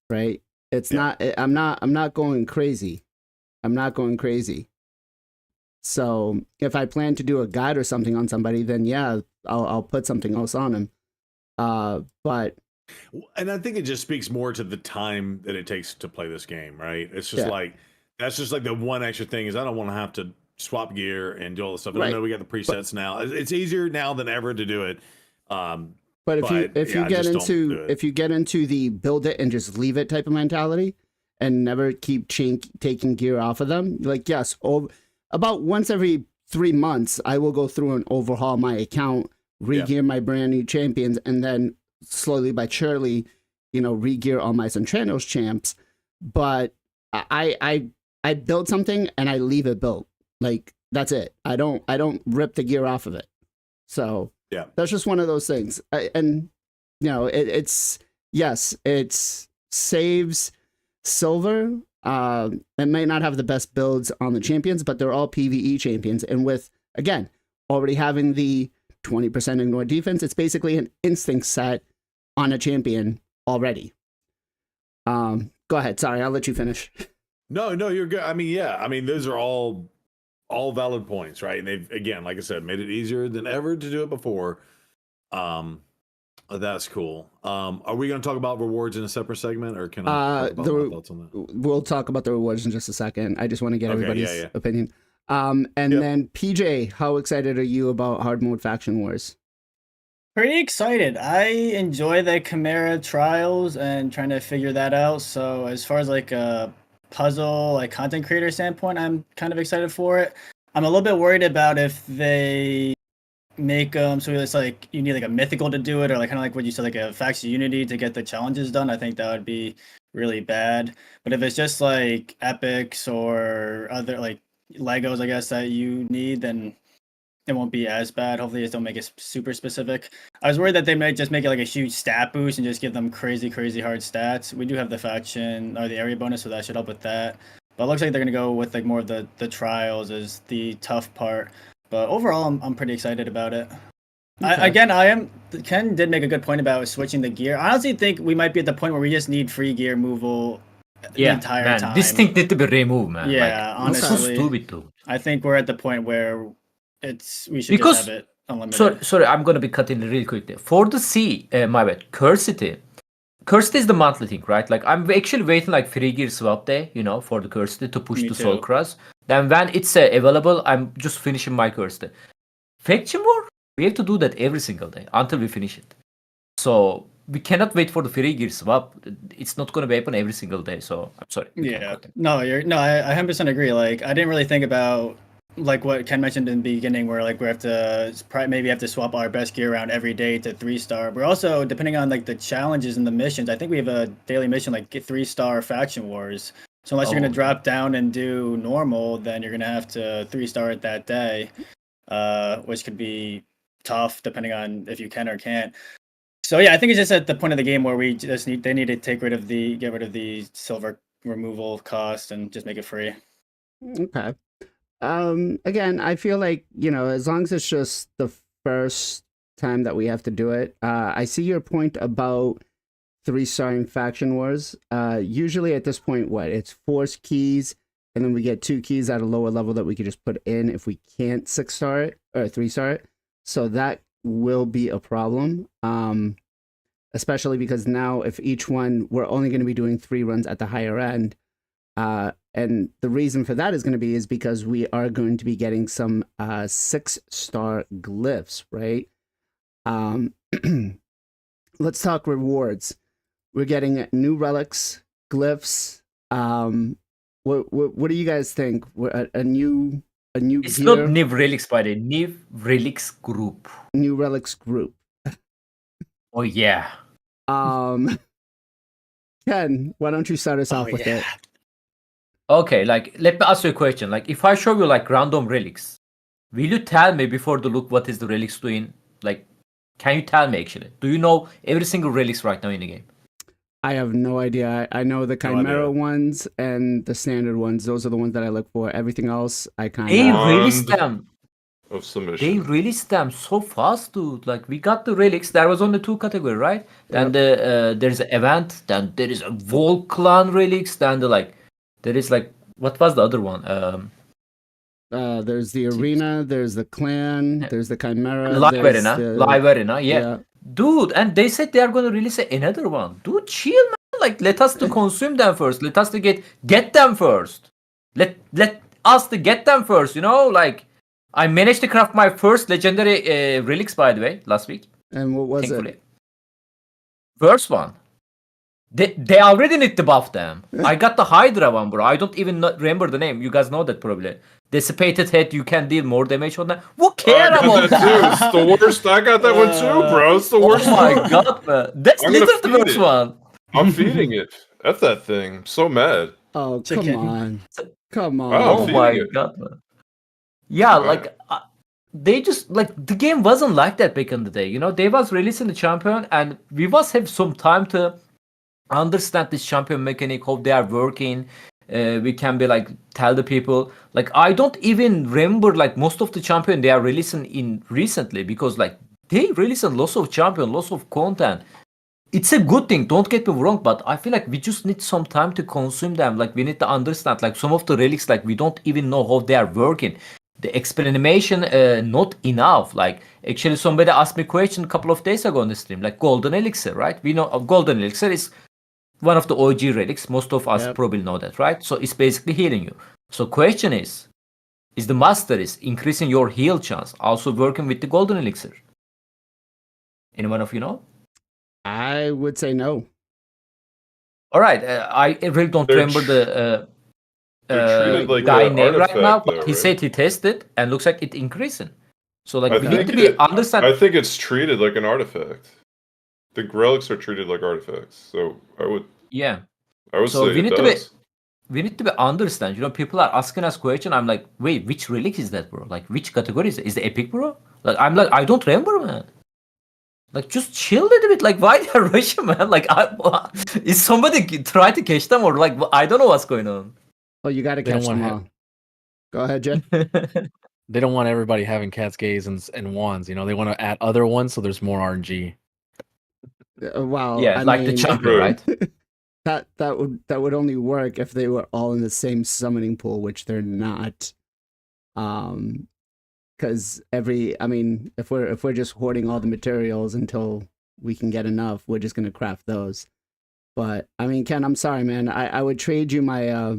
Right? It's not I'm not going crazy. I'm not going crazy. So if I plan to do a guide or something on somebody, then yeah, I'll put something else on him. But and I think it just speaks more to the time that it takes to play this game, right? It's just that's just like the one extra thing is I don't want to have to swap gear and do all this stuff. And I know we got the presets now. It's easier now than ever to do it. But if you get into the build it and just leave it type of mentality and never keep taking gear off of them, like yes, about once every 3 months, I will go through and overhaul my account, re-gear my brand new champions, and then slowly but surely, re-gear all my Centranos champs. but I build something and I leave it built. Like that's it. I don't rip the gear off of it. So Yeah. that's just one of those things. And you know, it's saves silver. It might not have the best builds on the champions, but they're all PvE champions. And with, again, already having the 20% ignore defense, it's basically an instinct set on a champion already. Go ahead. Sorry, I'll let you finish. No, you're good. I mean, yeah. I mean, those are all valid points, right? And they've, again, like I said, made it easier than ever to do it before. That's cool. Are we going to talk about rewards in a separate segment, or can I talk about my thoughts on that? We'll talk about the rewards in just a second. I just want to get everybody's opinion. And Yep. then PJ, how excited are you about hard mode faction wars? Pretty excited. I enjoy the Chimera trials and trying to figure that out. So as far as like a puzzle, like content creator standpoint, I'm kind of excited for it. I'm a little bit worried about if they make them so it's like you need like a mythical to do it, or like kind of like what you said, like a faction unity to get the challenges done. I think that would be really bad. But if it's just like epics or other like Legos, I guess, that you need, then it won't be as bad. Hopefully, just don't make it super specific. I was worried that they might just make it like a huge stat boost and just give them crazy hard stats. We do have the faction or the area bonus, so that should help with that. But it looks like they're gonna go with like more of the trials as the tough part. But overall, I'm pretty excited about it. Okay. Ken did make a good point about switching the gear. I honestly think we might be at the point where we just need free gear removal the entire man, time. this thing need to be removed, man. Yeah, like, it's so honestly. stupid too. I think we're at the point where we should Because- just have it unlimited. Sorry, I'm gonna be cutting really quickly. For the C, my bad, Cursity is the monthly thing, right? Like I'm actually waiting like free gear swap day, for the Cursity to push Me the too. Soul Cross. Then when it's available, I'm just finishing my Cursity. Faction War, we have to do that every single day until we finish it. So we cannot wait for the free gear swap. It's not gonna happen every single day. So I'm sorry. You can Yeah. continue. I 100% agree. Like I didn't really think about like what Ken mentioned in the beginning, where like we have to maybe have to swap our best gear around every day to 3-star. We're also, depending on like the challenges and the missions, I think we have a daily mission like get 3-star faction wars. So unless you're gonna drop down and do normal, then you're gonna have to 3-star it that day, which could be tough depending on if you can or can't. So yeah, I think it's just at the point of the game where we just they need to get rid of the silver removal cost and just make it free. Okay. Again, I feel like, as long as it's just the first time that we have to do it, I see your point about 3-starring faction wars. Usually at this point, it's force keys, and then we get 2 keys at a lower level that we could just put in if we can't 6-star it or 3-star it. So that will be a problem. Especially because now if each one, we're only going to be doing 3 runs at the higher end. And the reason for that is because we are going to be getting some 6-star glyphs, right? Let's talk rewards. We're getting new relics, glyphs. What do you guys think? A new It's gear? not New Relics, by the way. New Relics group. New relics group. Oh yeah. Ken, why don't you start us off with it? Okay, like let me ask you a question. Like if I show you like random relics, will you tell me before the look what is the relics doing? Like, can you tell me actually? Do you know every single relics right now in the game? I have no idea. I know the Chimera ones and the standard ones. Those are the ones that I look for. Everything else, I kind They of... released them. Of They submission. released them so fast, dude. Like we got the relics. There was only 2 categories, right? Then there's an event. Then there is a Volclan relics. Then there is like, what was the other one? there's the arena, there's the clan, there's the Chimera. Live there's Arena. the- Live Arena. Yeah. Dude, and they said they are gonna release another one. Dude, chill, man. Like let us to consume them first. Let us to get them first. Let us to get them first. Like I managed to craft my first legendary relics, by the way, last week. And what was Thankfully. it? First one. They already need to buff them. I got the Hydra one, bro. I don't even remember the name. You guys know that probably. Dissipated head, you can deal more damage on that. Who I cares got about that too. It's that? the worst. I got that one too, bro. It's the Oh worst my one. god, man. That's I'm gonna literally the feed worst it. one. I'm feeding it. F that thing. I'm so mad. Oh, Chicken. come on. Come on. Wow, Oh feeding my it. god, man. Yeah, Wow. like they just like the game wasn't like that back in the day. You know, they was releasing the champion, and we was have some time to understand this champion mechanic, how they are working. We can be like tell the people like I don't even remember like most of the champion they are releasing in recently because like they releasing lots of champion, lots of content. It's a good thing, don't get me wrong, but I feel like we just need some time to consume them. Like we need to understand like some of the relics like we don't even know how they are working. The explanation not enough. Like actually somebody asked me a question a couple of days ago on the stream like golden elixir, right? We know golden elixir is one of the OG relics. Most of us Yep. probably know that, right? So it's basically healing you. So question is the master is increasing your heal chance also working with the golden elixir? Anyone of you know? I would say no. All right, I really don't They're remember the they're treated like guy an name right now, artifact, but though, he right? said he tested and looks like it increasing. So like I we need think to be it- understand. I think it's treated like an artifact. The relics are treated like artifacts, so I would Yeah. say So we it need to be does. we need to be understand. You know, people are asking us question. I'm like, wait, which relic is that, bro? Like, which category is it? Is it epic, bro? Like, I'm like, I don't remember, man. Like, just chill a little bit. Like, why they are rushing, man? Like, is somebody try to catch them or like, I don't know what's going on. Oh, you got to They don't catch them wanna all. Go ahead, Jay. They don't want everybody having cat's gaze and wands. You know, they want to add other ones so there's more RNG. Wow. Yeah, I like the mean, champion, right? that would only work if they were all in the same summoning pool, which they're not. Because if we're just hoarding all the materials until we can get enough, we're just gonna craft those. But I mean, Ken, I'm sorry, man. I would trade you my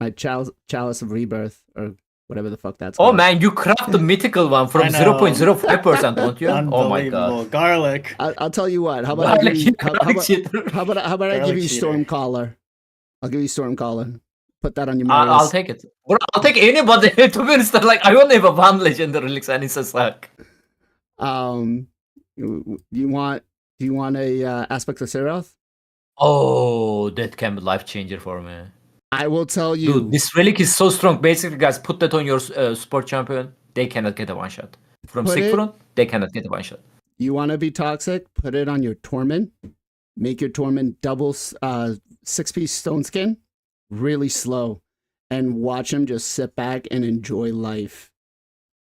my chalice of rebirth or whatever the fuck that's Oh called. man, you craft the mythical one from I know. 0.05%, don't you? Oh my Unbelievable. god. Garlic. I'll tell you what. How about I give you how about I give Garlic you cheater. Stormcaller? I'll give you Stormcaller. Put that on your I'll Marius. take it. Bro, I'll take anybody. To be honest, like I only have one legendary relics and it's a suck. You want a aspect of Seroth? Oh, that can be life changer for me. I will tell you. Dude, this relic is so strong. Basically, guys, put that on your sport champion. They cannot get a one shot. From Put sick it- front, they cannot get a one shot. You want to be toxic? Put it on your Torment. Make your Torment double 6-piece stone skin, really slow, and watch him just sit back and enjoy life.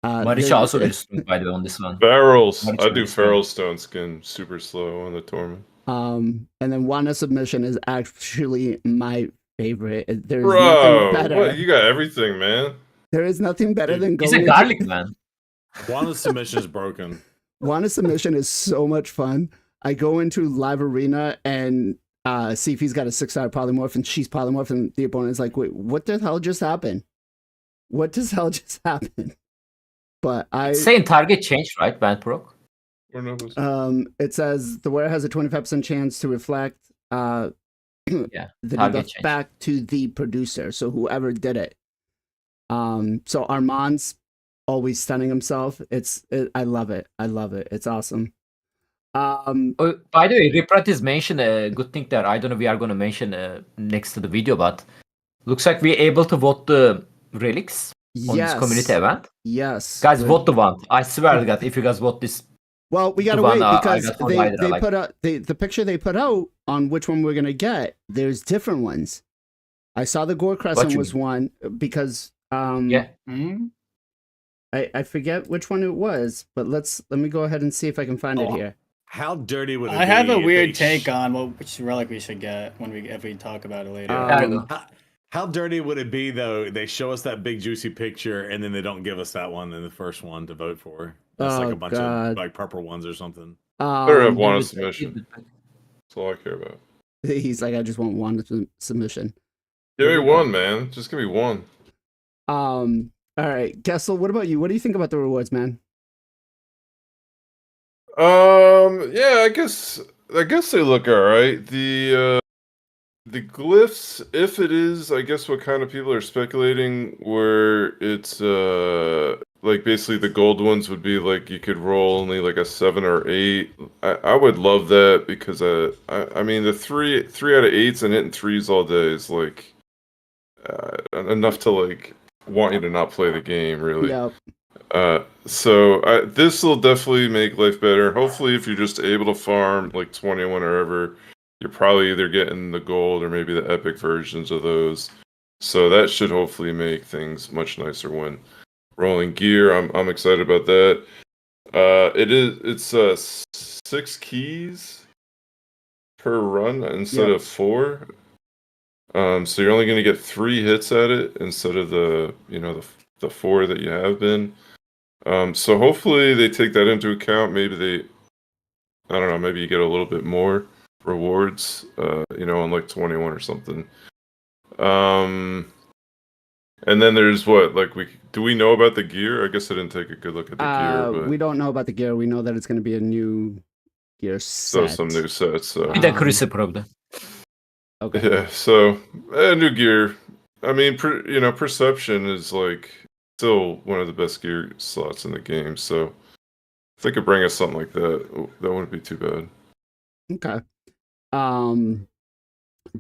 Marisha there- also really strong, by the way, on this one. Barrels. Much I do more feral stone skin super slow on the torment. And then Wanda submission is actually my favorite. There's Bro, nothing better. what? You got everything, man. There is nothing better than He's going. a garlic man. Wanda's submission is broken. Wanda submission is so much fun. I go into live arena and see if he's got a 6-star polymorph and she's polymorph, and the opponent's like, "Wait, what the hell just happened? What the hell just happened?" But Saying target changed, right, Bandproc? Or no, it was- it says the wearer has a 25% chance to reflect Yeah. the target debuff change. back to the producer, so whoever did it. So Armand's always stunning himself. I love it. I love it. It's awesome. Oh, by the way, Ripratis mentioned a good thing there. I don't know if we are going to mention next to the video, but looks like we're able to vote the relics on Yes. this community event. Yes. Guys, Good. vote the one. I swear to God, if you guys vote this, Well, we gotta the one, wait I because got told they, by the, they like- put out the picture they put out on which one we're gonna get. There's different ones. I saw the Gore Crescent you was one because yeah. Hmm? I forget which one it was, but let me go ahead and see if I can find it Oh, here. How dirty would it be? I have a if weird they take on which relic we should get if we talk about it later. There you go. How dirty would it be though? They show us that big juicy picture and then they don't give us that one in the first one to vote for. It's like Oh, a bunch God. of like purple ones or something. Better have one Leave it- submission. leave it- That's all I care about. He's like, I just want one submission. Give me one, man. Just give me one. All right, Gessel, what about you? What do you think about the rewards, man? Yeah, I guess they look all right. The glyphs, if it is, I guess what kind of people are speculating, where it's like basically the gold ones would be like you could roll only like a 7 or 8. I would love that because I mean the 3 out of 8s and hitting 3s all day is like enough to like want you to not play the game really. Yeah. So this will definitely make life better. Hopefully, if you're just able to farm like 21 or ever, you're probably either getting the gold or maybe the epic versions of those. So that should hopefully make things much nicer when rolling gear. I'm excited about that. It's 6 keys per run instead of 4. So you're only going to get 3 hits at it instead of the 4 that you have been. So hopefully they take that into account. Maybe I don't know, maybe you get a little bit more rewards, on like 21 or something. And then there's what, like do we know about the gear? I guess I didn't take a good look at the gear, but We don't know about the gear. We know that it's going to be a new gear set. so some new sets. So. Bir de Chris'e probda. Okay. Yeah, so new gear. I mean, perception is like still one of the best gear slots in the game. So if they could bring us something like that, that wouldn't be too bad. Okay.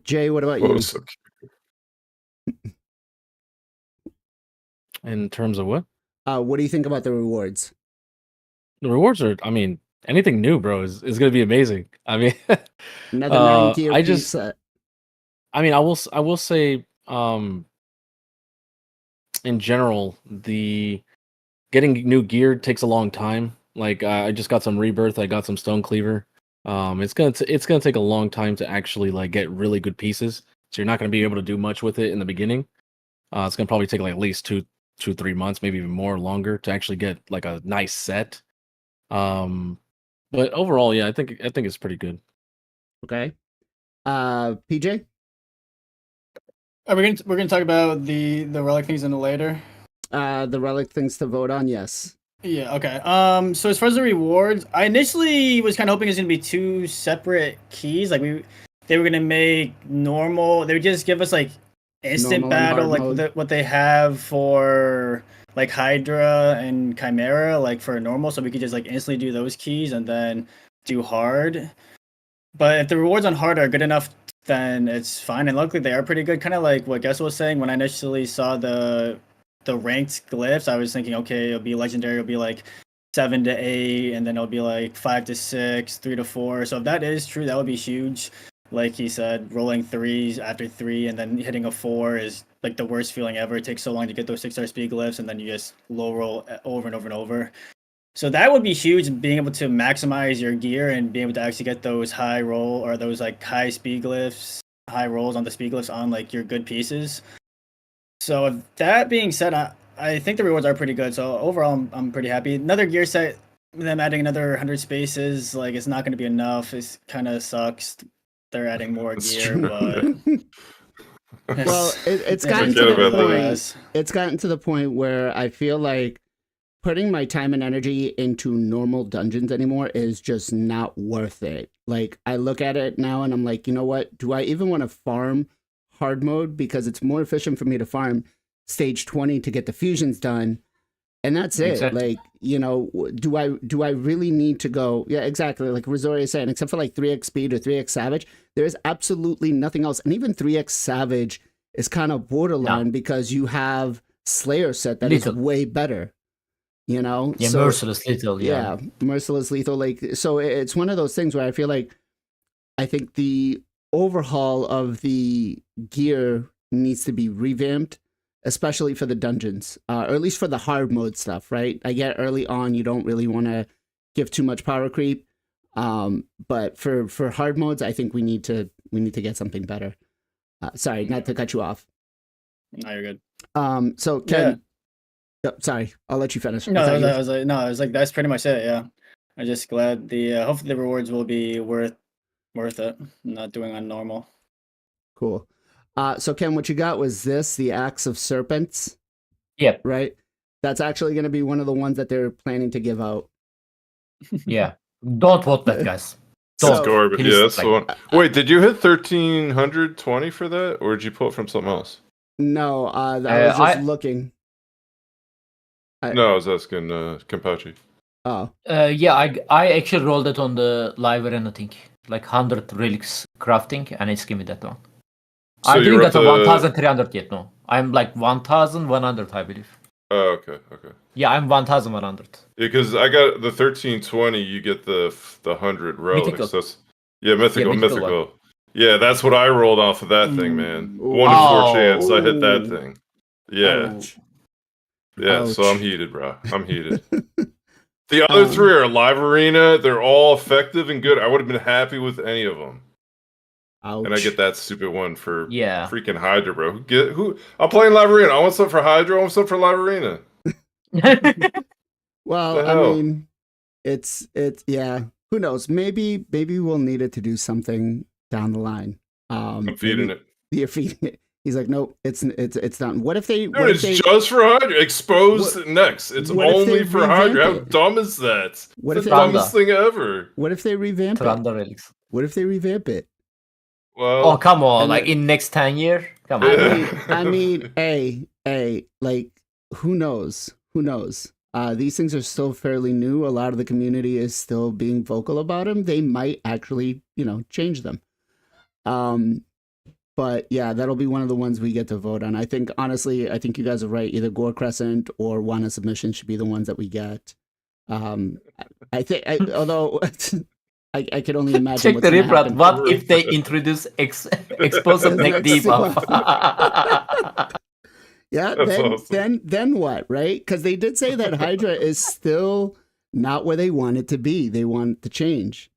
Jay, what about Oh, you? so In terms of what? What do you think about the rewards? The rewards are, I mean, anything new, bro, is going to be amazing. I mean, Another 9 gear I piece just, set. I mean, I will say, in general, the getting new gear takes a long time. Like I just got some rebirth, I got some stone cleaver. It's gonna take a long time to actually like get really good pieces. So you're not gonna be able to do much with it in the beginning. It's gonna probably take like at least 3 months, maybe even more longer to actually get like a nice set. But overall, yeah, I think it's pretty good. Okay. PJ? We're gonna talk about the relic things in the later. The relic things to vote on, yes. Yeah, okay. So as far as the rewards, I initially was kind of hoping it was gonna be 2 separate keys. Like they were gonna make normal. They would just give us like instant Normal and battle, hard like mode. what they have for like Hydra and Chimera, like for normal, so we could just like instantly do those keys and then do hard. But if the rewards on hard are good enough, then it's fine. And luckily they are pretty good. Kind of like what Guess was saying when I initially saw the ranked glyphs, I was thinking, okay, it'll be legendary, it'll be like 7 to 8, and then it'll be like 5 to 6, 3 to 4. So if that is true, that would be huge. Like he said, rolling 3s after 3 and then hitting a 4 is like the worst feeling ever. It takes so long to get those 6-star speed glyphs, and then you just low roll over and over and over. So that would be huge, being able to maximize your gear and being able to actually get those high roll or those like high speed glyphs, high rolls on the speed glyphs on like your good pieces. So with that being said, I think the rewards are pretty good. So overall, I'm pretty happy. Another gear set, them adding another 100 spaces, like it's not going to be enough. It kind of sucks. They're adding more That's gear, true. but Well, it's It's gotten to Forget the about that. point. It's gotten to the point where I feel like putting my time and energy into normal dungeons anymore is just not worth it. Like I look at it now and I'm like, you know what? Do I even want to farm hard mode? Because it's more efficient for me to farm stage 20 to get the fusions done. And that's it. Exactly. Like, do I really need to go? Yeah, exactly. Like Rosario is saying, except for like 3x speed or 3x savage, there's absolutely nothing else. And even 3x savage is kind of borderline because you have Slayer set that is Little. way better. Yeah, So, merciless little. Yeah. merciless lethal. Like, so it's one of those things where I feel like I think the overhaul of the gear needs to be revamped, especially for the dungeons, or at least for the hard mode stuff, right? I get early on, you don't really want to give too much power creep. But for hard modes, I think we need to get something better. Sorry, not to cut you off. no, you're good. So Ken, sorry, I'll let you finish. No, I was like, that's pretty much it. Yeah, I'm just glad hopefully the rewards will be worth it. Not doing on normal. Cool. So Ken, what you got was the Axe of Serpents. Yep. Right? That's actually going to be one of the ones that they're planning to give out. Yeah. Don't vote that, guys. So- That's garbage. Please, Yeah, that's the like- one. Wait, did you hit 1320 for that, or did you pull it from something else? No, I was just looking. No, I was asking Kenpachi. Oh, Yeah, I actually rolled it on the live arena thing, like 100 relics crafting, and it's give me that one. So I you're didn't up get a to 1,300 yet. No, I'm like 1,100, I believe. Oh, okay. Yeah, I'm 1,100. Yeah, because I got the 1320. You get the 100 relics. Mythical. That's mythical. mythical one. Yeah, that's what I rolled off of that thing, man. Ooh. 1 in 4 Oh. chance I hit that Ooh. thing. Yeah, Oh. yeah. So I'm Ouch. heated, bro. I'm heated. The other 3 are live arena. They're all effective and good. I would have been happy with any of them. Ouch. And I get that stupid one for Yeah. freaking Hydra, bro. Who? I'm playing live arena. I want something for Hydra. I want something for live arena. Well, The I hell? mean, it's yeah. Who knows? Maybe we'll need it to do something down the line. I'm feeding it. You're feeding it. He's like, nope, it's done. What if they? Dude, What if it's they? just for Hydra. Exposed next. It's what if only they for Hydra. How revamp it? dumb is that? What It's if the they dumbest thing ever. What if they revamp it? Tranda relics. What if they revamp it? Well, Oh, come on. and Like, then- in next 10 year? Come on. Yeah. I mean, hey, like, who knows? Who knows? These things are still fairly new. A lot of the community is still being vocal about them. They might actually, change them. But yeah, that'll be one of the ones we get to vote on. I think, honestly, you guys are right. Either Gore Crescent or Wana Submission should be the ones that we get. I think, although I can only imagine Check what's the gonna replat. happen. What if they introduce explosive neck Next debuff? Yeah, That's awesome. then what, right? Because they did say that Hydra is still not where they want it to be. They want to change.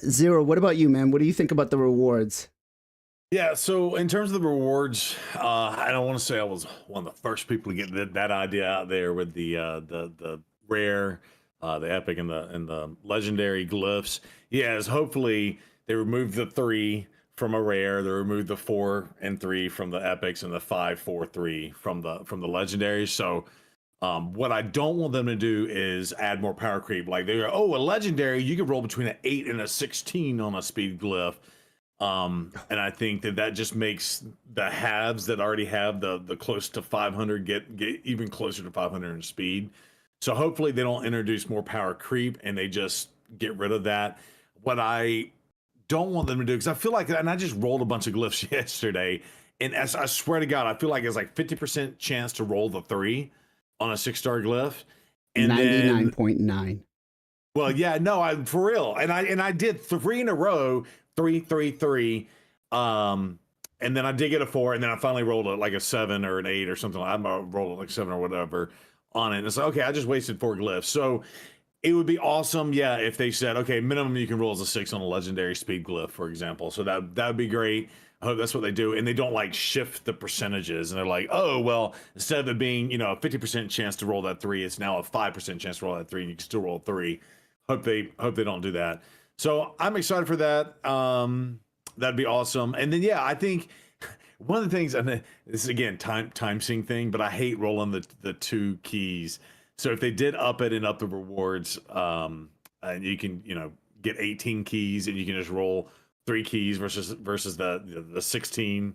Zero, what about you, man? What do you think about the rewards? Yeah, so in terms of the rewards, I don't want to say I was one of the first people to get that idea out there with the rare, the epic, and the legendary glyphs. Yes, hopefully they remove the 3 from a rare, they remove the 4 and 3 from the epics, and the 5, 4, 3 from the legendaries. So what I don't want them to do is add more power creep. Like they go, oh, a legendary, you could roll between an 8 and a 16 on a speed glyph. And I think that just makes the halves that already have the close to 500 get even closer to 500 in speed. So hopefully they don't introduce more power creep and they just get rid of that. What I don't want them to do, because I feel like, and I just rolled a bunch of glyphs yesterday, and as I swear to God, I feel like it's like 50% chance to roll the 3 on a 6-star glyph. And 99.9. Well, yeah, no, I for real. And I did 3 in a row, 3, 3, 3. And then I did get a 4, and then I finally rolled like a 7 or an 8 or something. I rolled like 7 or whatever on it. And it's like, okay, I just wasted 4 glyphs. So it would be awesome, yeah, if they said, okay, minimum you can roll as a 6 on a legendary speed glyph, for example. So that would be great. I hope that's what they do. And they don't like shift the percentages. And they're like, oh, well, instead of it being, a 50% chance to roll that 3, it's now a 5% chance to roll that 3, and you can still roll 3. Hope they don't do that. So I'm excited for that. That'd be awesome. And then, yeah, I think one of the things, and this is again time sync thing, but I hate rolling the 2 keys. So if they did up it and up the rewards, and you can, get 18 keys and you can just roll 3 keys versus the 16.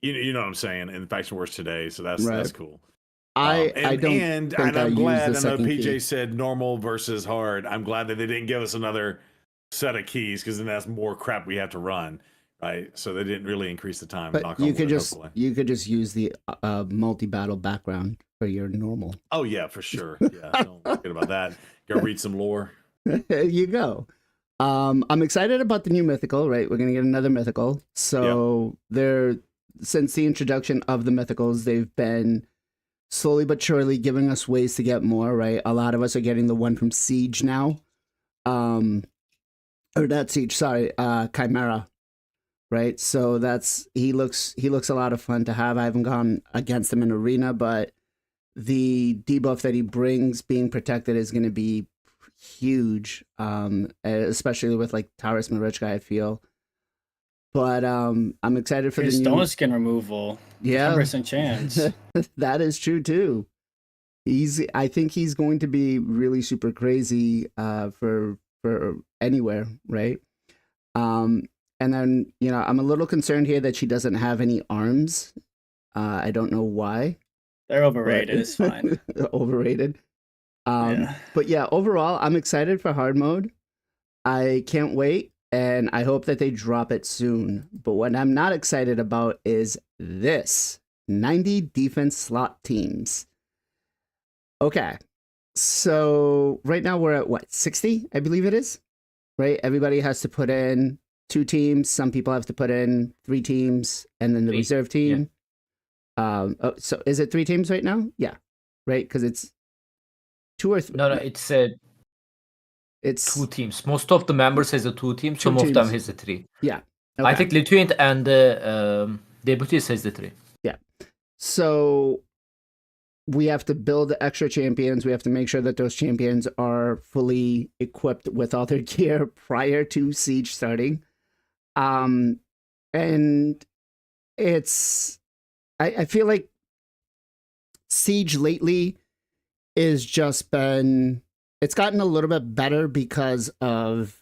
You know what I'm saying? In Faction Wars today, so that's cool. I don't and think I I'm glad. used the I know second PJ key. said normal versus hard. I'm glad that they didn't give us another set of keys, because then that's more crap we have to run, right? So they didn't really increase the time. But knock on you could wood, just hopefully. use the multi-battle background for your normal. Oh yeah, for sure. Yeah, don't forget about that. Go read some lore. There you go. I'm excited about the new mythical, right? We're gonna get another mythical. So since the introduction of the mythicals, they've been slowly but surely giving us ways to get more, right? A lot of us are getting the one from Siege now. Or not Siege, sorry, Chimera. Right? So he looks a lot of fun to have. I haven't gone against him in arena, but the debuff that he brings, being protected, is gonna be huge. Especially with like Taurus Marichka, I feel. But I'm excited for His the stone new. skin removal. Yeah, 10% chance. that is true too. I think he's going to be really super crazy for anywhere, right? And then, I'm a little concerned here that she doesn't have any arms. I don't know why. They're overrated. It's fine. Overrated. Yeah. But yeah, overall, I'm excited for hard mode. I can't wait, and I hope that they drop it soon. But what I'm not excited about is this 90 defense slot teams. Okay, so right now we're at what, 60? I believe it is, right? Everybody has to put in 2 teams. Some people have to put in 3 teams, and then the 3, reserve team. So is it 3 teams right now? Yeah, right, because it's 2 or 3. No, it's It's 2 teams. Most of the members has a 2 teams. 2 Some of them teams. has a 3. Yeah. I Okay. think Lithuania and Debutees has the 3. So we have to build extra champions. We have to make sure that those champions are fully equipped with all their gear prior to Siege starting. And it's I feel like Siege lately is just been, it's gotten a little bit better because of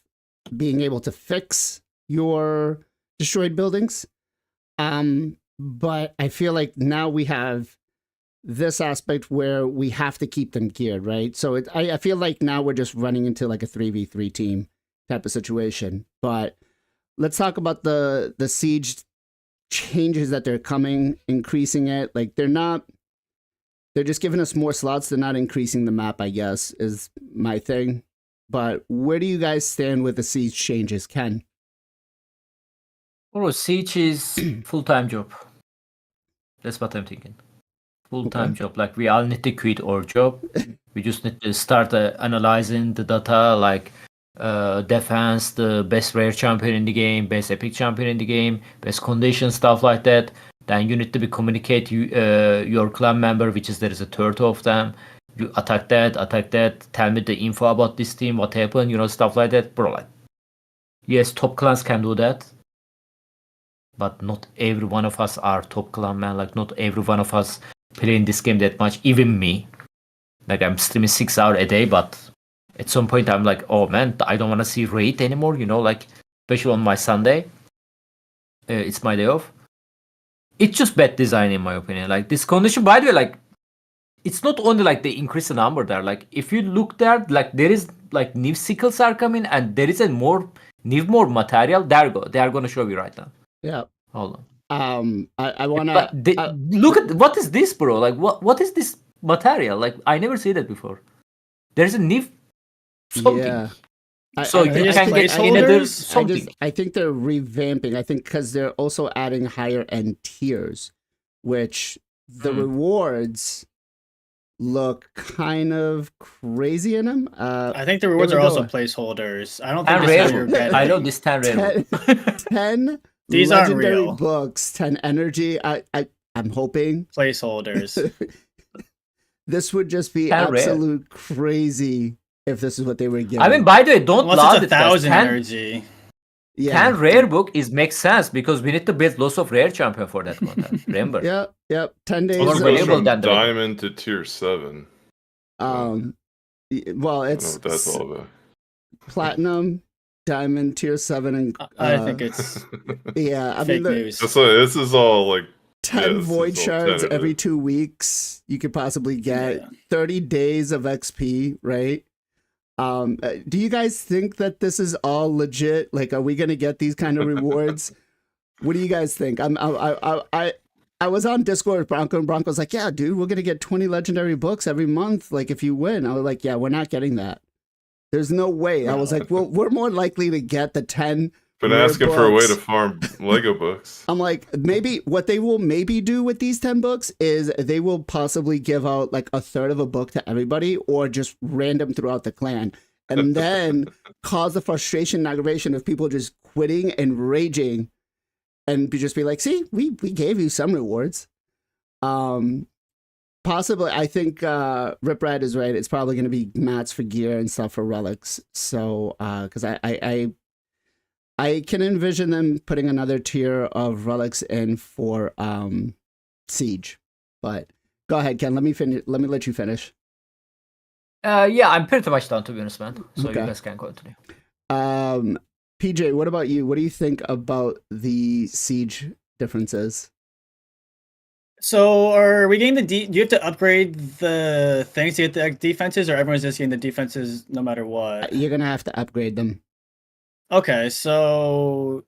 being able to fix your destroyed buildings. But I feel like now we have this aspect where we have to keep them geared, right? So I feel like now we're just running into like a 3v3 team type of situation. But let's talk about the Siege changes that they're coming, increasing it. Like they're just giving us more slots. They're not increasing the map, I guess, is my thing. But where do you guys stand with the Siege changes, Ken? Bro, Siege is full-time job. That's what I'm thinking. Full-time Okay. job. Like we all need to quit our job. We just need to start analyzing the data, like defense, the best rare champion in the game, best epic champion in the game, best condition, stuff like that. Then you need to communicate your clan member, which is there is a third of them. You attack that, tell me the info about this team, what happened, stuff like that. Bro, like, yes, top clans can do that. But not every one of us are top clan, man. Like, not every one of us playing this game that much. Even me. Like, I'm streaming 6 hours a day, but at some point I'm like, oh man, I don't want to see raid anymore, like, especially on my Sunday. It's my day off. It's just bad design in my opinion. Like, this condition, by the way, like, it's not only like they increase the number there. Like, if you look there, like, there is like new sickles are coming and there is a more material. There you go. They are going to show you right now. Yeah. Hold on. I wanna look at what is this, bro? Like, what is this material? Like, I never see that before. There's a new something. Yeah. So Are they you just can get placeholders? another something. I think they're revamping. I think because they're also adding higher end tiers, which the rewards look kind of crazy in them. I think the rewards here are we also go. placeholders. I don't 10 think this is what rare you're book. getting. I know this 10 rare book. 10 These aren't legendary real. books, 10 energy. I'm hoping Placeholders. this would just be 10 rare. absolute crazy if this is what they were giving. I mean, by the way, don't Unless laugh it's at that. 1,000 10 energy. 10 rare book makes sense because we need to build lots of rare champion for that content. Remember? Yeah, 10 days. More It goes valuable from than the- diamond to tier 7. Well, I don't know it's what that's all about. platinum, diamond, tier 7, and I think it's yeah. I fake mean, news. That's like, this is all like 10 this void is all shards tentative. every 2 weeks. You could possibly get Yeah. 30 days of XP, right? Do you guys think that this is all legit? Like, are we gonna get these kind of rewards? What do you guys think? I was on Discord with Bronco, and Bronco's like, yeah, dude, we're gonna get 20 legendary books every month. Like, if you win, I was like, yeah, we're not getting that. There's no way. I was like, well, we're more likely to get the 10. Been rare asking for a way to books. farm Lego books. I'm like, maybe what they will maybe do with these 10 books is they will possibly give out like a third of a book to everybody or just random throughout the clan. And then cause the frustration and aggravation of people just quitting and raging and just be like, see, we gave you some rewards. Possibly, I think Rip Rad is right. It's probably going to be mats for gear and stuff for relics. So, because I can envision them putting another tier of relics in for Siege. But go ahead, Ken. Let me let you finish. Yeah, I'm pretty much done, to be honest, man. So Okay. you guys can continue. PJ, what about you? What do you think about the Siege differences? So are we getting do you have to upgrade the things to get the defenses, or everyone's just getting the defenses no matter what? You're gonna have to upgrade them. Okay, so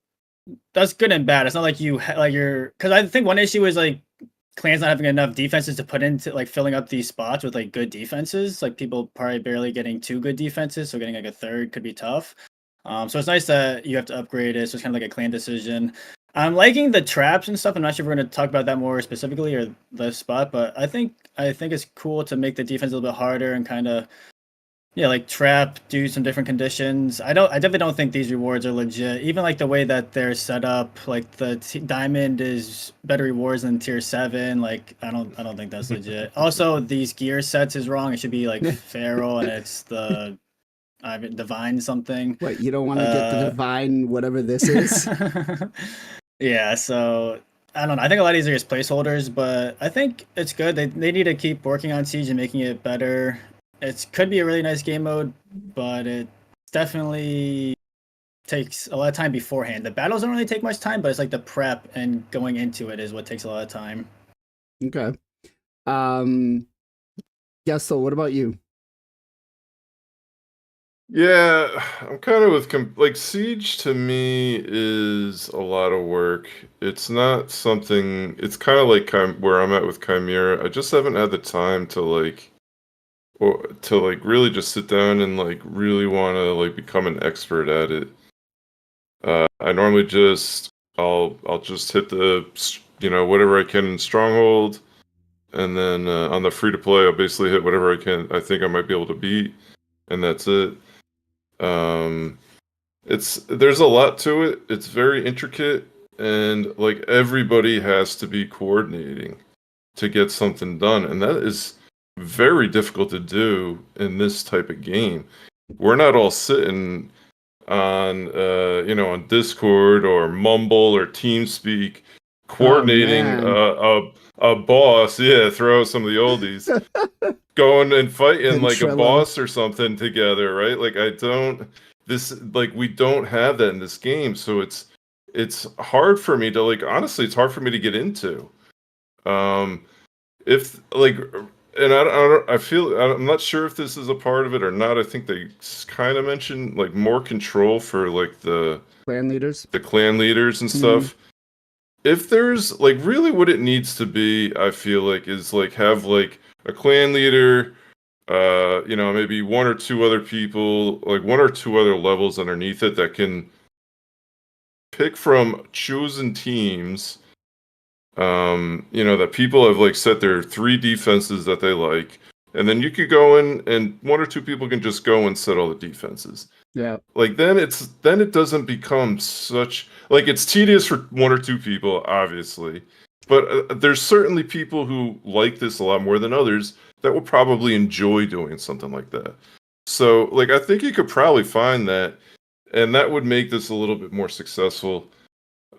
that's good and bad. It's not like you're because I think one issue is like clans not having enough defenses to put into like filling up these spots with like good defenses. Like people probably barely getting 2 good defenses, so getting like a third could be tough. So it's nice that you have to upgrade it. So it's kind of like a clan decision. I'm liking the traps and stuff. I'm not sure if we're going to talk about that more specifically or the spot, but I think it's cool to make the defense a little bit harder and kind of like trap, do some different conditions. I definitely don't think these rewards are legit. Even like the way that they're set up, like the diamond is better rewards than tier 7. Like I don't think that's legit. Also, these gear sets is wrong. It should be like feral, and it's the divine something. What, you don't want to get the divine whatever this is? Yeah, so I don't know. I think a lot of these are just placeholders, but I think it's good. They need to keep working on Siege and making it better. It could be a really nice game mode, but it definitely takes a lot of time beforehand. The battles don't really take much time, but it's like the prep and going into it is what takes a lot of time. Okay. Yeah, so what about you? Yeah, I'm kind of with like Siege to me is a lot of work. It's not something. It's kind of like where I'm at with Chimera. I just haven't had the time to really just sit down and like really want to like become an expert at it. I normally I'll just hit the whatever I can in Stronghold, and then on the free to play I'll basically hit whatever I can. I think I might be able to beat, and that's it. There's a lot to it. It's very intricate, and like everybody has to be coordinating to get something done, and that is very difficult to do in this type of game. We're not all sitting on on Discord or Mumble or TeamSpeak coordinating a boss. Yeah, throw out some of the oldies. Going and fighting And like a Trello. boss or something together, right? Like we don't have that in this game, so it's hard for me to like, honestly, it's hard for me to get into. If like, and I'm not sure if this is a part of it or not. I think they kind of mentioned like more control for like the Clan leaders? the clan leaders and stuff. If there's like really what it needs to be, I feel like is like have like a clan leader, maybe 1 or 2 other people, like 1 or 2 other levels underneath it that can pick from chosen teams. That people have like set their 3 defenses that they like, and then you could go in and 1 or 2 people can just go and set all the defenses. Yeah. Like then it doesn't become such like it's tedious for 1 or 2 people, obviously. But there's certainly people who like this a lot more than others that will probably enjoy doing something like that. So, like, I think you could probably find that, and that would make this a little bit more successful.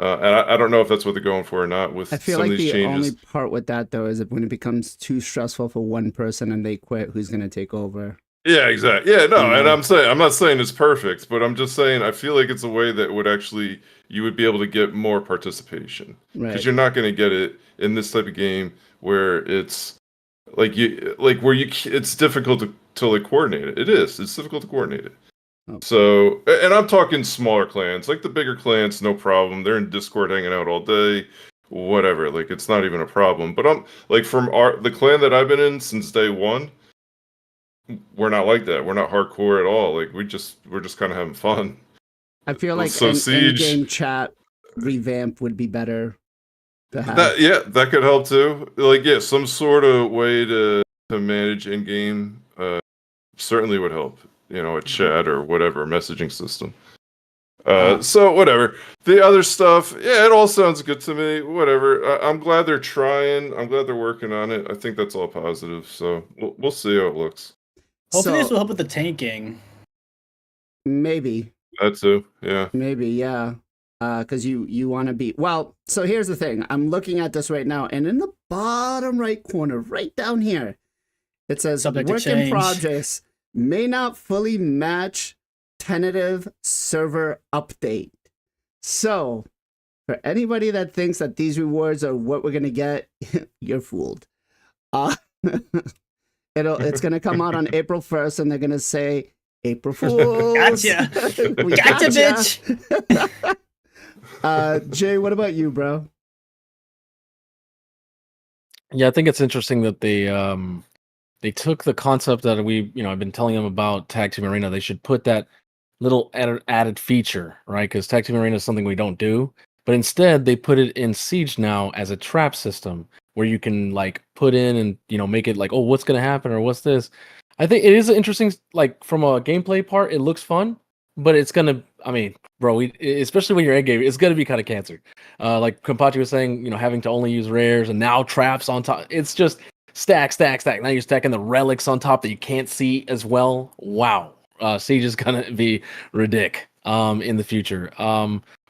And I don't know if that's what they're going for or not with I feel some like of these the changes. only part with that though is when it becomes too stressful for one person and they quit, who's gonna take over? Yeah, exactly. Yeah, no, Yeah. and I'm not saying it's perfect, but I'm just saying I feel like it's a way that would actually you would be able to get more participation because Right. you're not going to get it in this type of game where it's it's difficult to like coordinate it. It's difficult to coordinate it. Oh. So, and I'm talking smaller clans, like the bigger clans, no problem. They're in Discord hanging out all day, whatever. Like it's not even a problem. But I'm like from the clan that I've been in since day one. We're not like that. We're not hardcore at all. Like we're just kind of having fun. I feel like So Siege- in-game chat revamp would be better to have. That could help too. Like some sort of way to manage in game certainly would help. A chat or whatever messaging system. So whatever. The other stuff, it all sounds good to me. Whatever. I'm glad they're trying. I'm glad they're working on it. I think that's all positive. So we'll see how it looks. Hopefully this will help with the tanking. Maybe. That too. Yeah. Maybe, yeah. Because you want to be... Well, so here's the thing. I'm looking at this right now, and in the bottom right corner, right down here, it says, Subject to work in change. progress may not fully match tentative server update. So, For anybody that thinks that these rewards are what we're gonna get, you're fooled. It's gonna come out on April 1st, and they're gonna say April Fools. Gotcha. We Gotcha, bitch. Jay, what about you, bro? Yeah, I think it's interesting that they took the concept that I've been telling them about Tag Team Arena. They should put that little added feature, right? Because Tag Team Arena is something we don't do, but instead they put it in Siege now as a trap system where you can like put in and make it like, oh, what's gonna happen or what's this? I think it is interesting. Like from a gameplay part, it looks fun, but it's gonna. I mean, bro, especially when you're end game, it's gonna be kind of cancer. Like Kampachi was saying, having to only use rares and now traps on top. It's just stack, stack, stack. Now you're stacking the relics on top that you can't see as well. Wow. Siege is gonna be ridic in the future.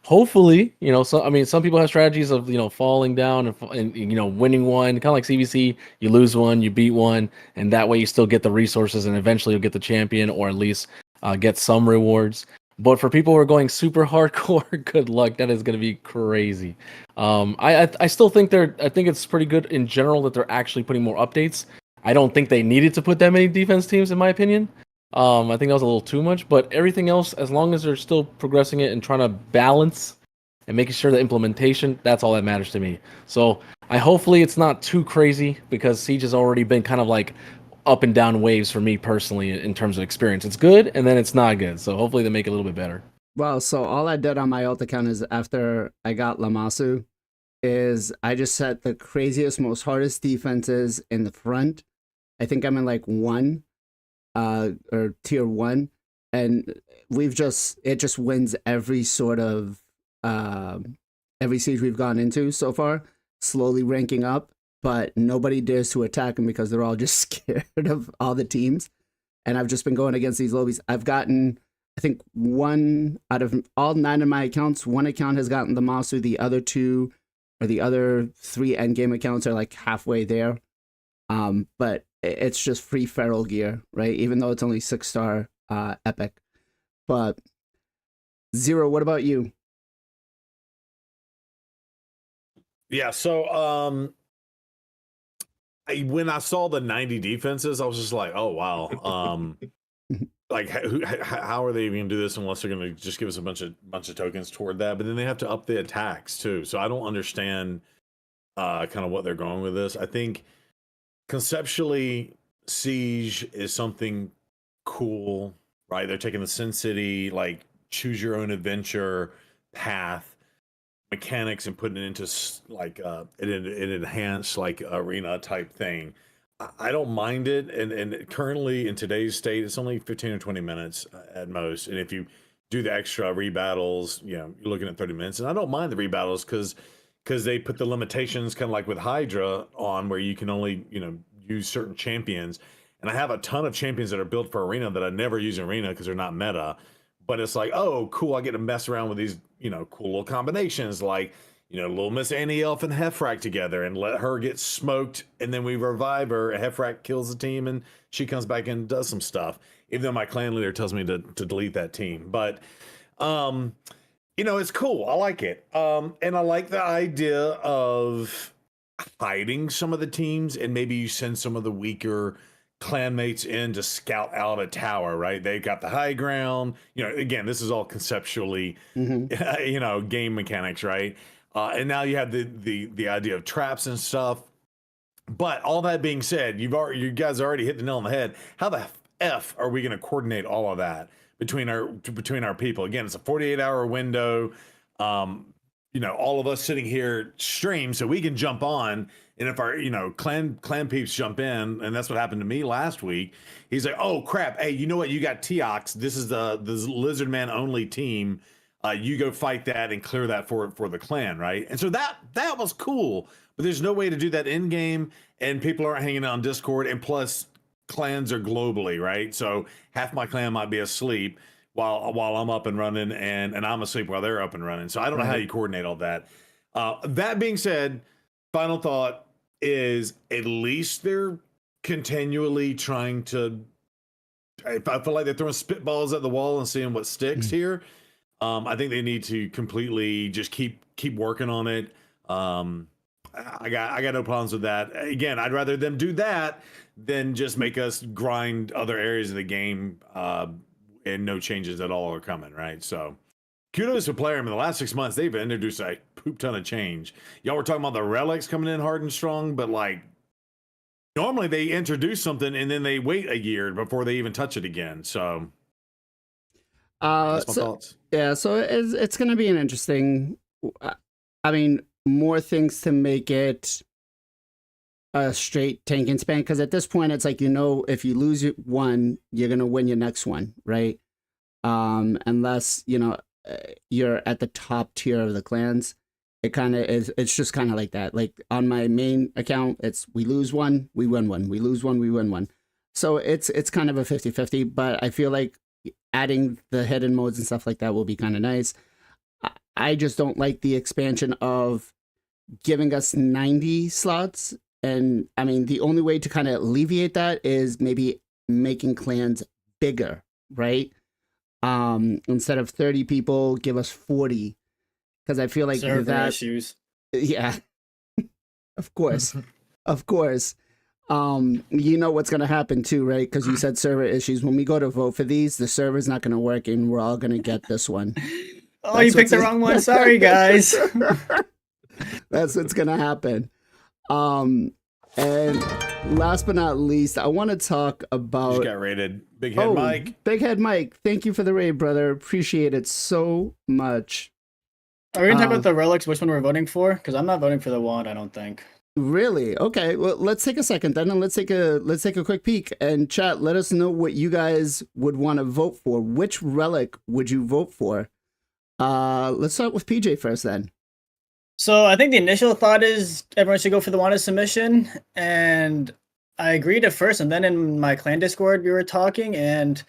Hopefully, some people have strategies of falling down and winning one, kind of like CBC. You lose one, you beat one, and that way you still get the resources, and eventually you'll get the champion or at least get some rewards. But for people who are going super hardcore, good luck. That is going to be crazy. I still think I think it's pretty good in general that they're actually putting more updates. I don't think they needed to put that many defense teams, in my opinion. I think that was a little too much, but everything else, as long as they're still progressing it and trying to balance and making sure the implementation, that's all that matters to me. So hopefully it's not too crazy, because Siege has already been kind of like up and down waves for me personally in terms of experience. It's good and then it's not good. So hopefully they make it a little bit better. Well, so all I did on my alt account is after I got Lamasu is I just set the craziest, most hardest defenses in the front. I think I'm in like 1 or tier 1, and it just wins every sort of every siege we've gone into so far, slowly ranking up, but nobody dares to attack them because they're all just scared of all the teams. And I've just been going against these lobbies. I've gotten, I think, 1 out of all 9 of my accounts, 1 account has gotten the Masu, the other 2 or the other 3 endgame accounts are like halfway there. But it's just free feral gear, right? Even though it's only 6-star epic. But Zero, what about you? Yeah, so when I saw the 90 defenses, I was just like, oh wow. Like how are they even gonna do this unless they're gonna just give us a bunch of tokens toward that? But then they have to up the attacks too. So I don't understand kind of what they're going with this. I think conceptually Siege is something cool, right? They're taking the Sin City, like choose your own adventure path mechanics and putting it into like an enhanced like arena type thing. I don't mind it, and currently in today's state, it's only 15 or 20 minutes at most. And if you do the extra rebattles, you're looking at 30 minutes. And I don't mind the rebattles because they put the limitations, kind of like with Hydra, on where you can only use certain champions. And I have a ton of champions that are built for arena that I never use in arena because they're not meta. But it's like, oh, cool, I get to mess around with these, cool little combinations, like, little Miss Annie Elf and Hefrak together and let her get smoked, and then we revive her. Hefrak kills the team, and she comes back and does some stuff, even though my clan leader tells me to delete that team. But, it's cool. I like it. And I like the idea of hiding some of the teams, and maybe you send some of the weaker clanmates in to scout out a tower, right? They got the high ground. Again, this is all conceptually, game mechanics, right? And now you have the idea of traps and stuff. But all that being said, you guys already hit the nail on the head. How the F are we going to coordinate all of that between our people? Again, it's a 48-hour window. All of us sitting here stream so we can jump on. And if our, clan peeps jump in, and that's what happened to me last week, he's like, oh crap, hey, you know what? You got Teox. This is the Lizard Man only team. You go fight that and clear that for the clan, right? And so that was cool, but there's no way to do that in game, and people aren't hanging out on Discord, and plus clans are globally, right? So half my clan might be asleep while I'm up and running, and I'm asleep while they're up and running. So I don't know how you coordinate all that. That being said, final thought is at least they're continually trying to. I feel like they're throwing spitballs at the wall and seeing what sticks here. I think they need to completely just keep working on it. I got no problems with that. Again, I'd rather them do that than just make us grind other areas of the game and no changes at all are coming, right? So kudos to Player. In the last 6 months, they've introduced a poop ton of change. Y'all were talking about the relics coming in hard and strong, but like normally they introduce something and then they wait a year before they even touch it again. So that's my thoughts. Yeah, so it's going to be an interesting. I mean, more things to make it a straight tank and span, because at this point it's like, if you lose one, you're going to win your next one, right? Unless you're at the top tier of the clans. It kind of is. It's just kind of like that. Like on my main account, it's we lose one, we win one. We lose one, we win one. So it's kind of a 50-50, but I feel like adding the hidden modes and stuff like that will be kind of nice. I just don't like the expansion of giving us 90 slots. And I mean, the only way to kind of alleviate that is maybe making clans bigger, right? Instead of 30 people, give us 40. Because I feel like server that issues. Yeah. Of course. Of course. You know what's gonna happen too, right? Because you said server issues. When we go to vote for these, the server's not gonna work and we're all gonna get this one. Oh, you picked the wrong one. Sorry, guys. That's what's gonna happen. And last but not least, I want to talk about. Just got raided. Big Head Mike. Big Head Mike. Thank you for the raid, brother. Appreciate it so much. Are we gonna talk about the relics? Which one we're voting for? Because I'm not voting for the wand. I don't think. Really? Okay. Well, let's take a second then, and let's take a quick peek. And chat, let us know what you guys would want to vote for. Which relic would you vote for? Let's start with PJ first then. So I think the initial thought is everyone should go for the wanted submission, and I agreed at first, and then in my clan Discord we were talking, and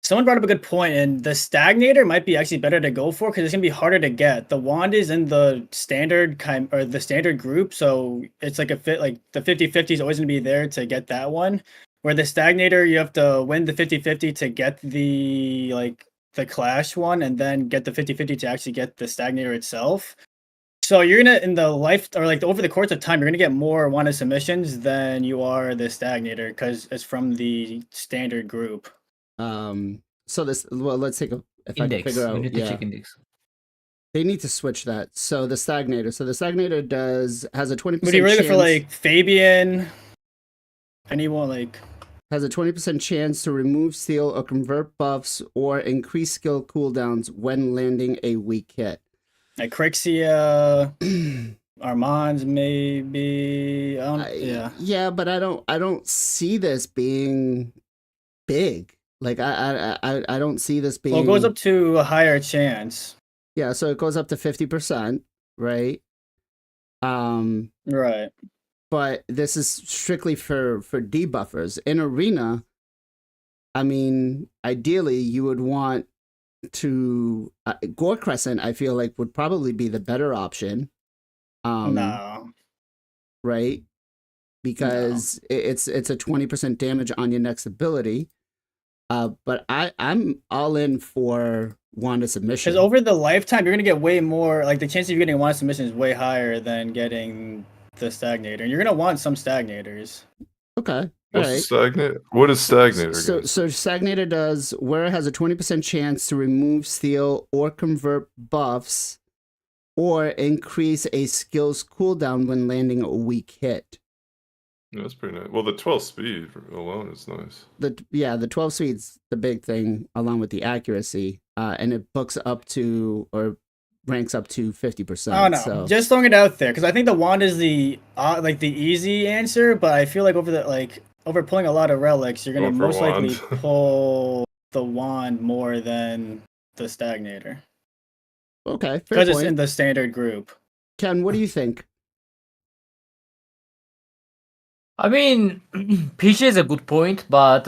someone brought up a good point, and the stagnator might be actually better to go for because it's gonna be harder to get. The wand is in the standard or the standard group, so it's like the 50-50 is always gonna be there to get that one. Where the stagnator, you have to win the 50-50 to get the clash one, and then get the 50-50 to actually get the stagnator itself. So you're gonna over the course of time, you're gonna get more wanted submissions than you are the stagnator because it's from the standard group. So let's take if Index. I can figure out. We need to check index. They need to switch that. So the stagnator has a 20%. Would you really go for like Fabian? Anyone has a 20% chance to remove steal or convert buffs or increase skill cooldowns when landing a weak hit. Like Crixia, Armand's maybe. Yeah, but I don't see this being big. Like I don't see this being. Well, it goes up to a higher chance. Yeah, so it goes up to 50%, right? Right. But this is strictly for debuffers. In Arena, I mean, ideally you would want to Gore Crescent, I feel like would probably be the better option. No. Right? Because it's a 20% damage on your next ability. But I'm all in for Wanda submission. Because over the lifetime, you're gonna get way more. Like the chance of you getting Wanda submission is way higher than getting the stagnator. And you're gonna want some stagnators. Okay. What's All right. Stagnator? What is Stagnator? So Stagnator does where it has a 20% chance to remove steal or convert buffs or increase a skill's cooldown when landing a weak hit. Yeah, that's pretty nice. Well, the 12 speed alone is nice. The 12 speed's the big thing along with the accuracy. And it books up to or ranks up to 50%. Oh no, so. just throwing it out there because I think the wand is the easy answer, but I feel like over pulling a lot of relics, you're gonna most likely pull the wand more than the stagnator. Okay, because it's in the standard group. Ken, what do you think? I mean, PJ is a good point, but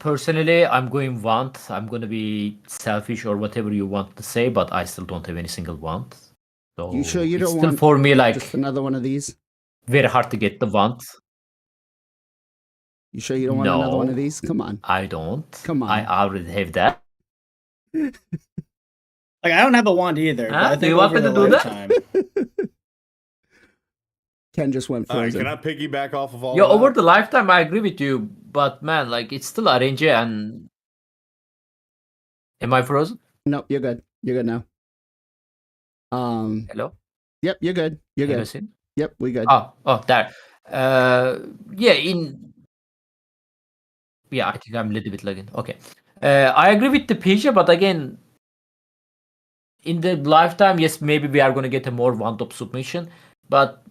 personally, I'm going wand. I'm going to be selfish or whatever you want to say, but I still don't have any single wand. So You sure you it's don't still want for me just another one of these? very hard to get the wand. You sure you don't want another one of these? Come on. I don't. Come on. I already have that. Like I don't have a wand either, but Huh? I Do think you want over me the to do that? lifetime. Ken just went All right, frozen. can I piggyback off of all Yeah, of over that? the lifetime, I agree with you. But man, like it's still RNG and am I frozen? Nope, you're good. You're good now. Hello? Yep, you're good. You're Have you good. seen? Yep, we good. Oh, there. Yeah, yeah, I think I'm a little bit lagging. Okay. I agree with the Pija, but again, in the lifetime, yes, maybe we are going to get a more one-top submission. But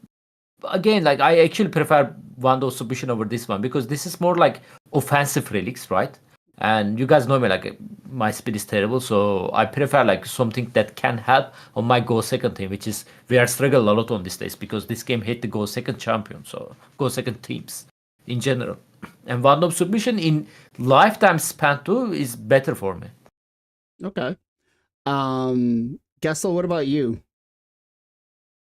again, like I actually prefer one-top submission over this one because this is more like offensive relics, right? And you guys know me, like my speed is terrible, so I prefer like something that can help on my go second team, which is we are struggling a lot on these days because this game hate the go second champion, so go second teams in general. And one-top submission in lifetime span too is better for me. Okay. Gessel, what about you?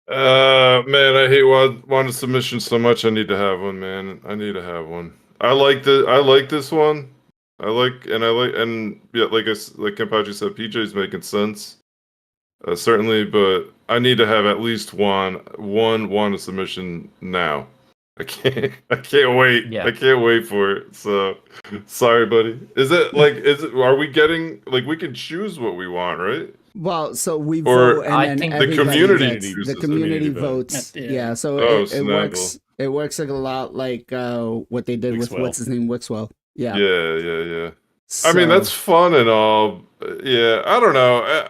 Man, I hate wanted submission so much. I need to have one, man. I need to have one. I like this one. And yeah, like Kenpachi said, PJ's making sense. Certainly, but I need to have at least one a submission now. I can't wait. Yeah. I can't wait for it. So sorry, buddy. Are we getting, like, we can choose what we want, right? Well, so we Or vote, and I then think the everybody community gets, chooses. the community Community vote. votes. Yeah. Yeah, so Oh, it Snaggle. works. It works like a lot like what they did with Wixwell. what's his name, Wixwell. Yeah. Yeah. So, I mean, that's fun and all. Yeah, I don't know.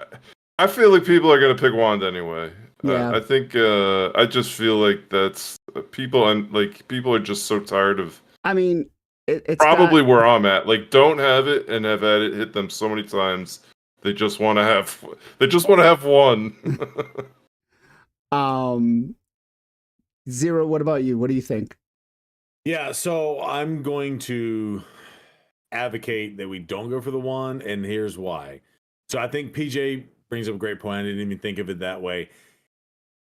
I feel like people are gonna pick Wand anyway. Yeah. I think. I just feel like that's people, and like people are just so tired of. I mean, it's Probably where I'm at. Like, don't have it and have had it hit them so many times. They just want to have. They just want to have one. Zero. What about you? What do you think? Yeah, so I'm going to advocate that we don't go for the wand, and here's why. So I think PJ brings up a great point. I didn't even think of it that way.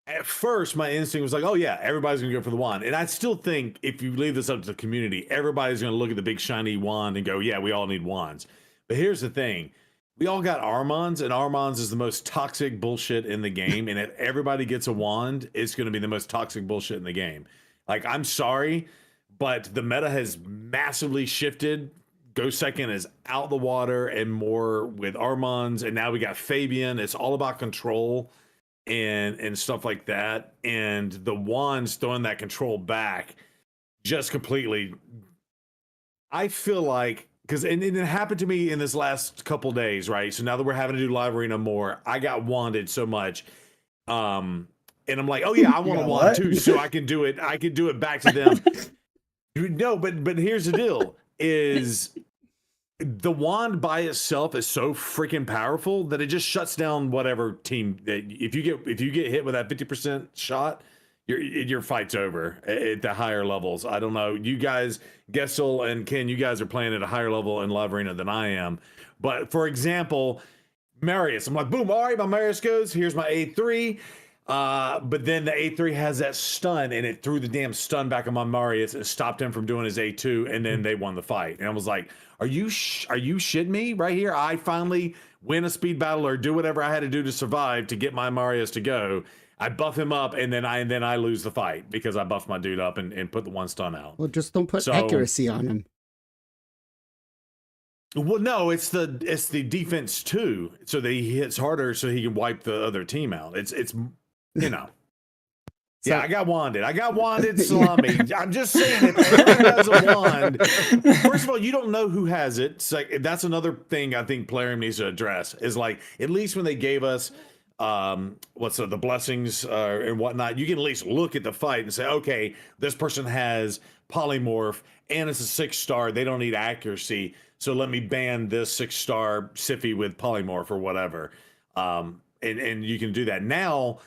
At first, my instinct was like, oh, yeah, everybody's going to go for the wand. And I still think if you leave this up to the community, everybody's going to look at the big shiny wand and go, yeah, we all need wands. But here's the thing. We all got Armands, and Armands is the most toxic bullshit in the game. And if everybody gets a wand, it's going to be the most toxic bullshit in the game. Like, I'm sorry, but the meta has massively shifted. Go second is out the water and more with Armands. And now we got Fabian. It's all about control and stuff like that. And the wands throwing that control back just completely. I feel like, because and it happened to me in this last couple days, right? So now that we're having to do live arena more, I got wanded so much. And I'm like, oh yeah, I want a wand too, so I can do it. I can do it back to them. No, but here's the deal: is the wand by itself is so freaking powerful that it just shuts down whatever team. If you get hit with that 50% shot, your fight's over at the higher levels. I don't know. You guys, Gessel and Ken, you guys are playing at a higher level in live arena than I am. But for example, Marius, I'm like, boom, all right, my Marius goes. Here's my A3. But then the A3 has that stun, and it threw the damn stun back on my Marius and stopped him from doing his A2, and then they won the fight. And I was like, are you shitting me right here? I finally win a speed battle or do whatever I had to do to survive to get my Marius to go. I buff him up, and then I lose the fight because I buffed my dude up and put the one stun out. Well, just don't put So- accuracy on him. Well, no, it's the defense too, so that he hits harder, so he can wipe the other team out. It's you know. So- Yeah, I got wanded, salami. I'm just saying, if everyone has a wand, first of all, you don't know who has it. It's like, that's another thing I think Plarium needs to address. Is like, at least when they gave us the blessings and whatnot, you can at least look at the fight and say, okay, this person has polymorph and it's a 6-star. They don't need accuracy, so let me ban this 6-star Siffy with polymorph or whatever. And you can do that now.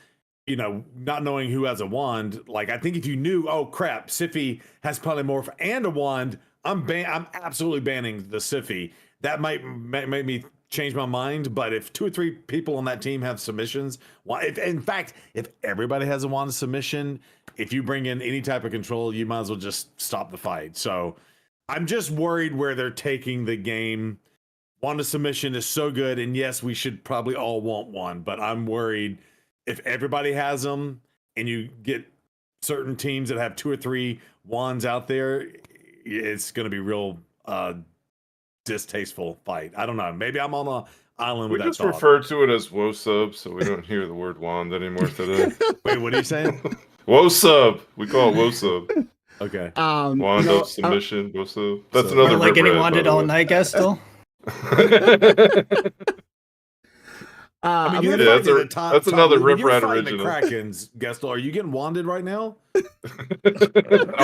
You know, not knowing who has a wand, like, I think if you knew, oh crap, Siffy has polymorph and a wand, I'm absolutely banning the Siffy. That might make me change my mind. But if 2 or 3 people on that team have submissions, in fact, if everybody has a wand submission, if you bring in any type of control, you might as well just stop the fight. So I'm just worried where they're taking the game. Wanda submission is so good, and yes, we should probably all want one, but I'm worried if everybody has them and you get certain teams that have 2 or 3 wands out there, it's going to be real distasteful fight. I don't know. Maybe I'm on an island We with that just thought. refer to it as woe sub, so we don't hear the word wand anymore today. Wait, what are you saying? Woe sub. We call it woe sub. Okay. Wand no, of submission. Woe sub. That's So- another Or like rip getting rap, by wanted the all way. night, Gestel. I mean, I'm you're gonna- Yeah, fighting the top. that's another when Rip you're Rat fighting original. The Krakens, Gestel, are you getting wanded right now? I'm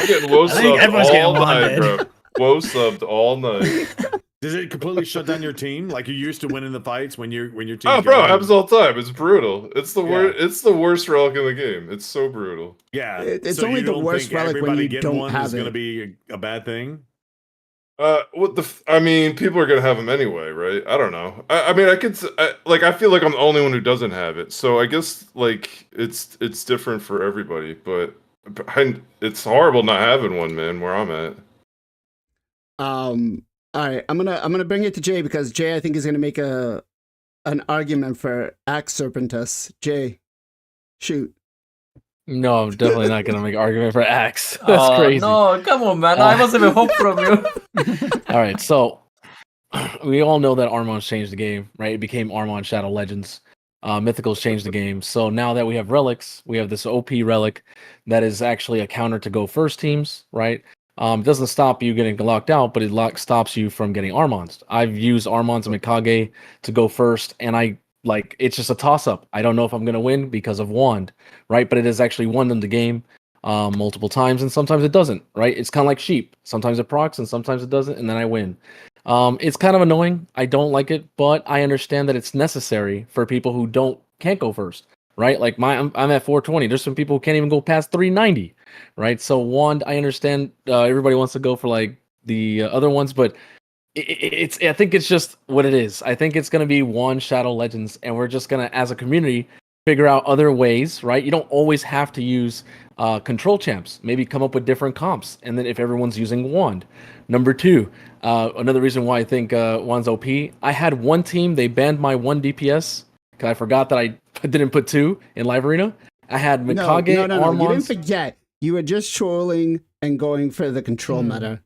getting woe I think subbed everyone's all getting night, wanded. bro. Woe subbed all night. Does it completely shut down your team? Like you're used to winning the fights when your team. Oh, bro, it happens all the time. It's brutal. It's the worst. Yeah. It's the worst relic in the game. It's so brutal. Yeah, It's so only you the don't worst think relic when everybody you getting don't one have is going to it. be a bad thing. What the? I mean, people are gonna have them anyway, right? I don't know. I mean, I feel like I'm the only one who doesn't have it. So I guess like it's different for everybody. But it's horrible not having one, man. Where I'm at. All right, I'm gonna bring it to Jay because Jay I think is gonna make an argument for Axe Serpentus. Jay, shoot. No, I'm definitely not gonna make an argument for Axe. That's crazy. No, come on, man. I was even hope from you. All right, so we all know that Armon's changed the game, right? It became Armon Shadow Legends. Mythicals changed the game. So now that we have relics, we have this OP relic that is actually a counter to go first teams, right? It doesn't stop you getting locked out, but it stops you from getting Armons. I've used Armons and Mikage to go first, and it's just a toss up. I don't know if I'm gonna win because of Wand, right? But it has actually won them the game multiple times, and sometimes it doesn't, right? It's kind of like sheep. Sometimes it procs, and sometimes it doesn't, and then I win. It's kind of annoying. I don't like it, but I understand that it's necessary for people who can't go first, right? Like I'm at 420. There's some people who can't even go past 390, right? So Wand, I understand everybody wants to go for like the other ones, but I think it's just what it is. I think it's gonna be Wand Shadow Legends, and we're just gonna, as a community, figure out other ways, right? You don't always have to use control champs. Maybe come up with different comps, and then if everyone's using Wand. Number 2, another reason why I think Wand's OP. I had one team, they banned my 1 DPS because I forgot that I didn't put 2 in Live Arena. I had Mikage, No. You didn't Armons. forget. You were just trolling and going for the control meta.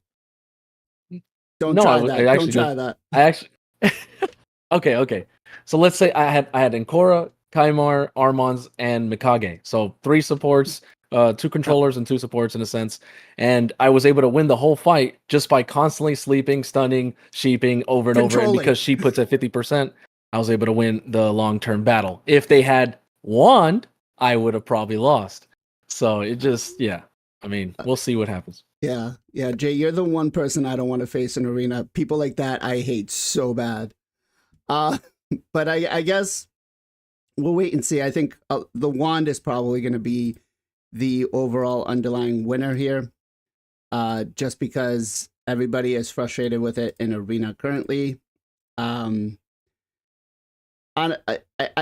Don't No, try I that. actually Don't try that. I actually okay. So let's say I had Enkora, Kaimar, Armons, and Mikage. So 3 supports, 2 controllers, and 2 supports in a sense. And I was able to win the whole fight just by constantly sleeping, stunning, sheeping over and over. And Controlling. because she puts at 50%, I was able to win the long-term battle. If they had Wand, I would have probably lost. So it just, yeah. I mean, we'll see what happens. Yeah, Jay, you're the one person I don't want to face in arena. People like that I hate so bad. But I guess we'll wait and see. I think the Wand is probably going to be the overall underlying winner here, just because everybody is frustrated with it in arena currently. I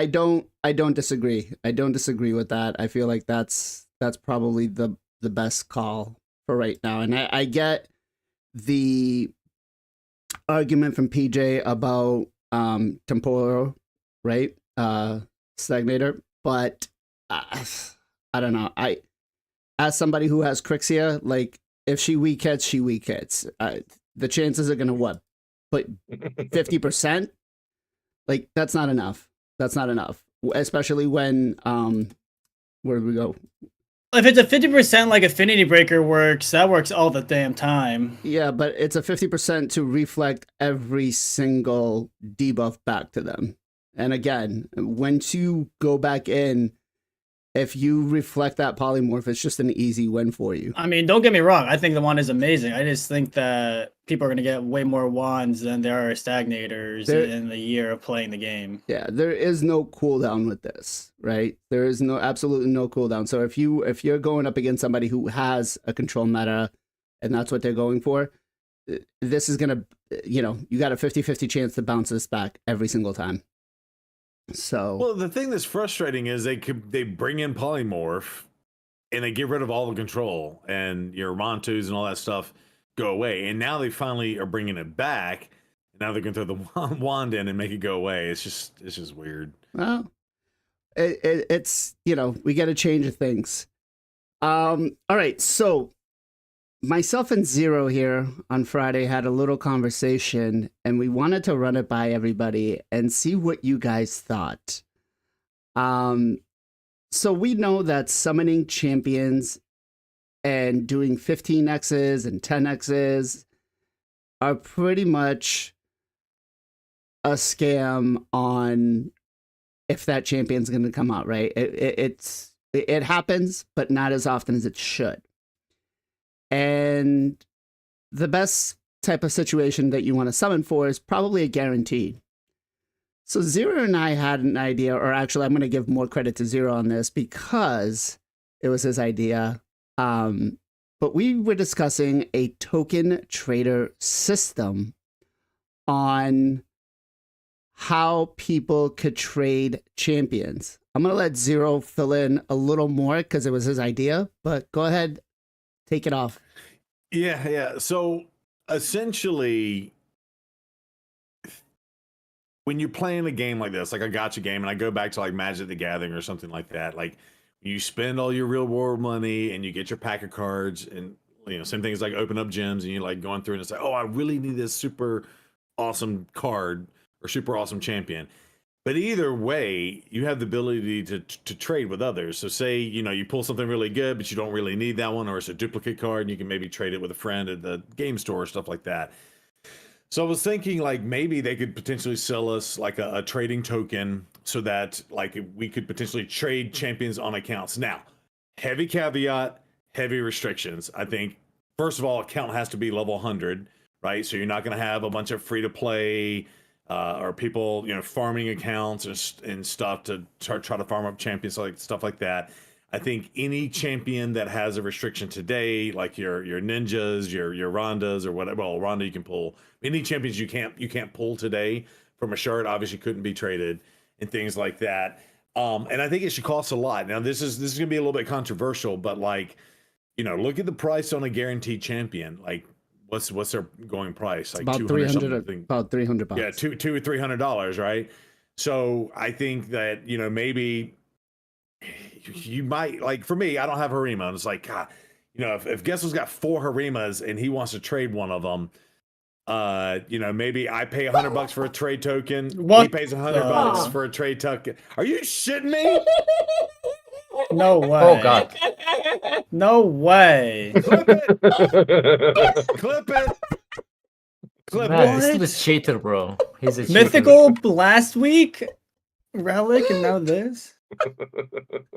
don't disagree. I don't disagree with that. I feel like that's probably the best call for right now. And I get the argument from PJ about Temporo, right? Stagnator, but I don't know. As somebody who has Crixia, like if she weak hits, she weak hits. The chances are gonna what? But 50%? Like that's not enough. That's not enough. Especially when where do we go? If it's a 50% like Affinity Breaker works, that works all the damn time. Yeah, but it's a 50% to reflect every single debuff back to them. And again, once you go back in, if you reflect that polymorph, it's just an easy win for you. I mean, don't get me wrong. I think the wand is amazing. I just think that people are going to get way more wands than there are stagnators in the year of playing the game. Yeah, there is no cooldown with this, right? There is absolutely no cooldown. So if you're going up against somebody who has a control meta and that's what they're going for, this is going to, you got a 50-50 chance to bounce this back every single time. So well, the thing that's frustrating is they bring in polymorph and they get rid of all the control and your Montus and all that stuff go away. And now they finally are bringing it back. And now they're going to throw the wand in and make it go away. It's just weird. Well, it's, we got to change things. All right. So myself and Zero here on Friday had a little conversation, and we wanted to run it by everybody and see what you guys thought. So we know that summoning champions and doing 15x's and 10x's are pretty much a scam on if that champion's going to come out, right? It happens, but not as often as it should. And the best type of situation that you want to summon for is probably a guaranteed. So Zero and I had an idea, or actually I'm going to give more credit to Zero on this because it was his idea. But we were discussing a token trader system on how people could trade champions. I'm going to let Zero fill in a little more because it was his idea, but go ahead, take it off. Yeah. So essentially, when you're playing a game like this, like a gacha game, and I go back to like Magic the Gathering or something like that, like you spend all your real world money and you get your pack of cards, and same thing as like open up gems and you're like going through and say, oh, I really need this super awesome card or super awesome champion. But either way, you have the ability to trade with others. So say, you pull something really good, but you don't really need that one, or it's a duplicate card and you can maybe trade it with a friend at the game store or stuff like that. So I was thinking like maybe they could potentially sell us like a trading token so that like we could potentially trade champions on accounts. Now, heavy caveat, heavy restrictions. I think, first of all, account has to be level 100, right? So you're not going to have a bunch of free to play or people, farming accounts and stuff to try to farm up champions, like stuff like that. I think any champion that has a restriction today, like your ninjas, your Rondas or whatever, well, Ronda you can pull. Any champions you can't pull today from a shard obviously couldn't be traded and things like that. And I think it should cost a lot. Now this is gonna be a little bit controversial, but like, look at the price on a guaranteed champion. Like what's their going price? Like about 300, about $300. Yeah, $200 or $300, right? So I think that maybe you might, like, for me, I don't have Harima, and it's like, God, if Gessel's got 4 Harimas and he wants to trade one of them, maybe I pay $100 for a trade token. What? He pays $100 for a trade token. Are you shitting me? No way. Oh God. No way. Clip it. Clip it. Clip Man, it. this is a cheater, bro. He's a cheater. Mythical last week, Relic, and now this.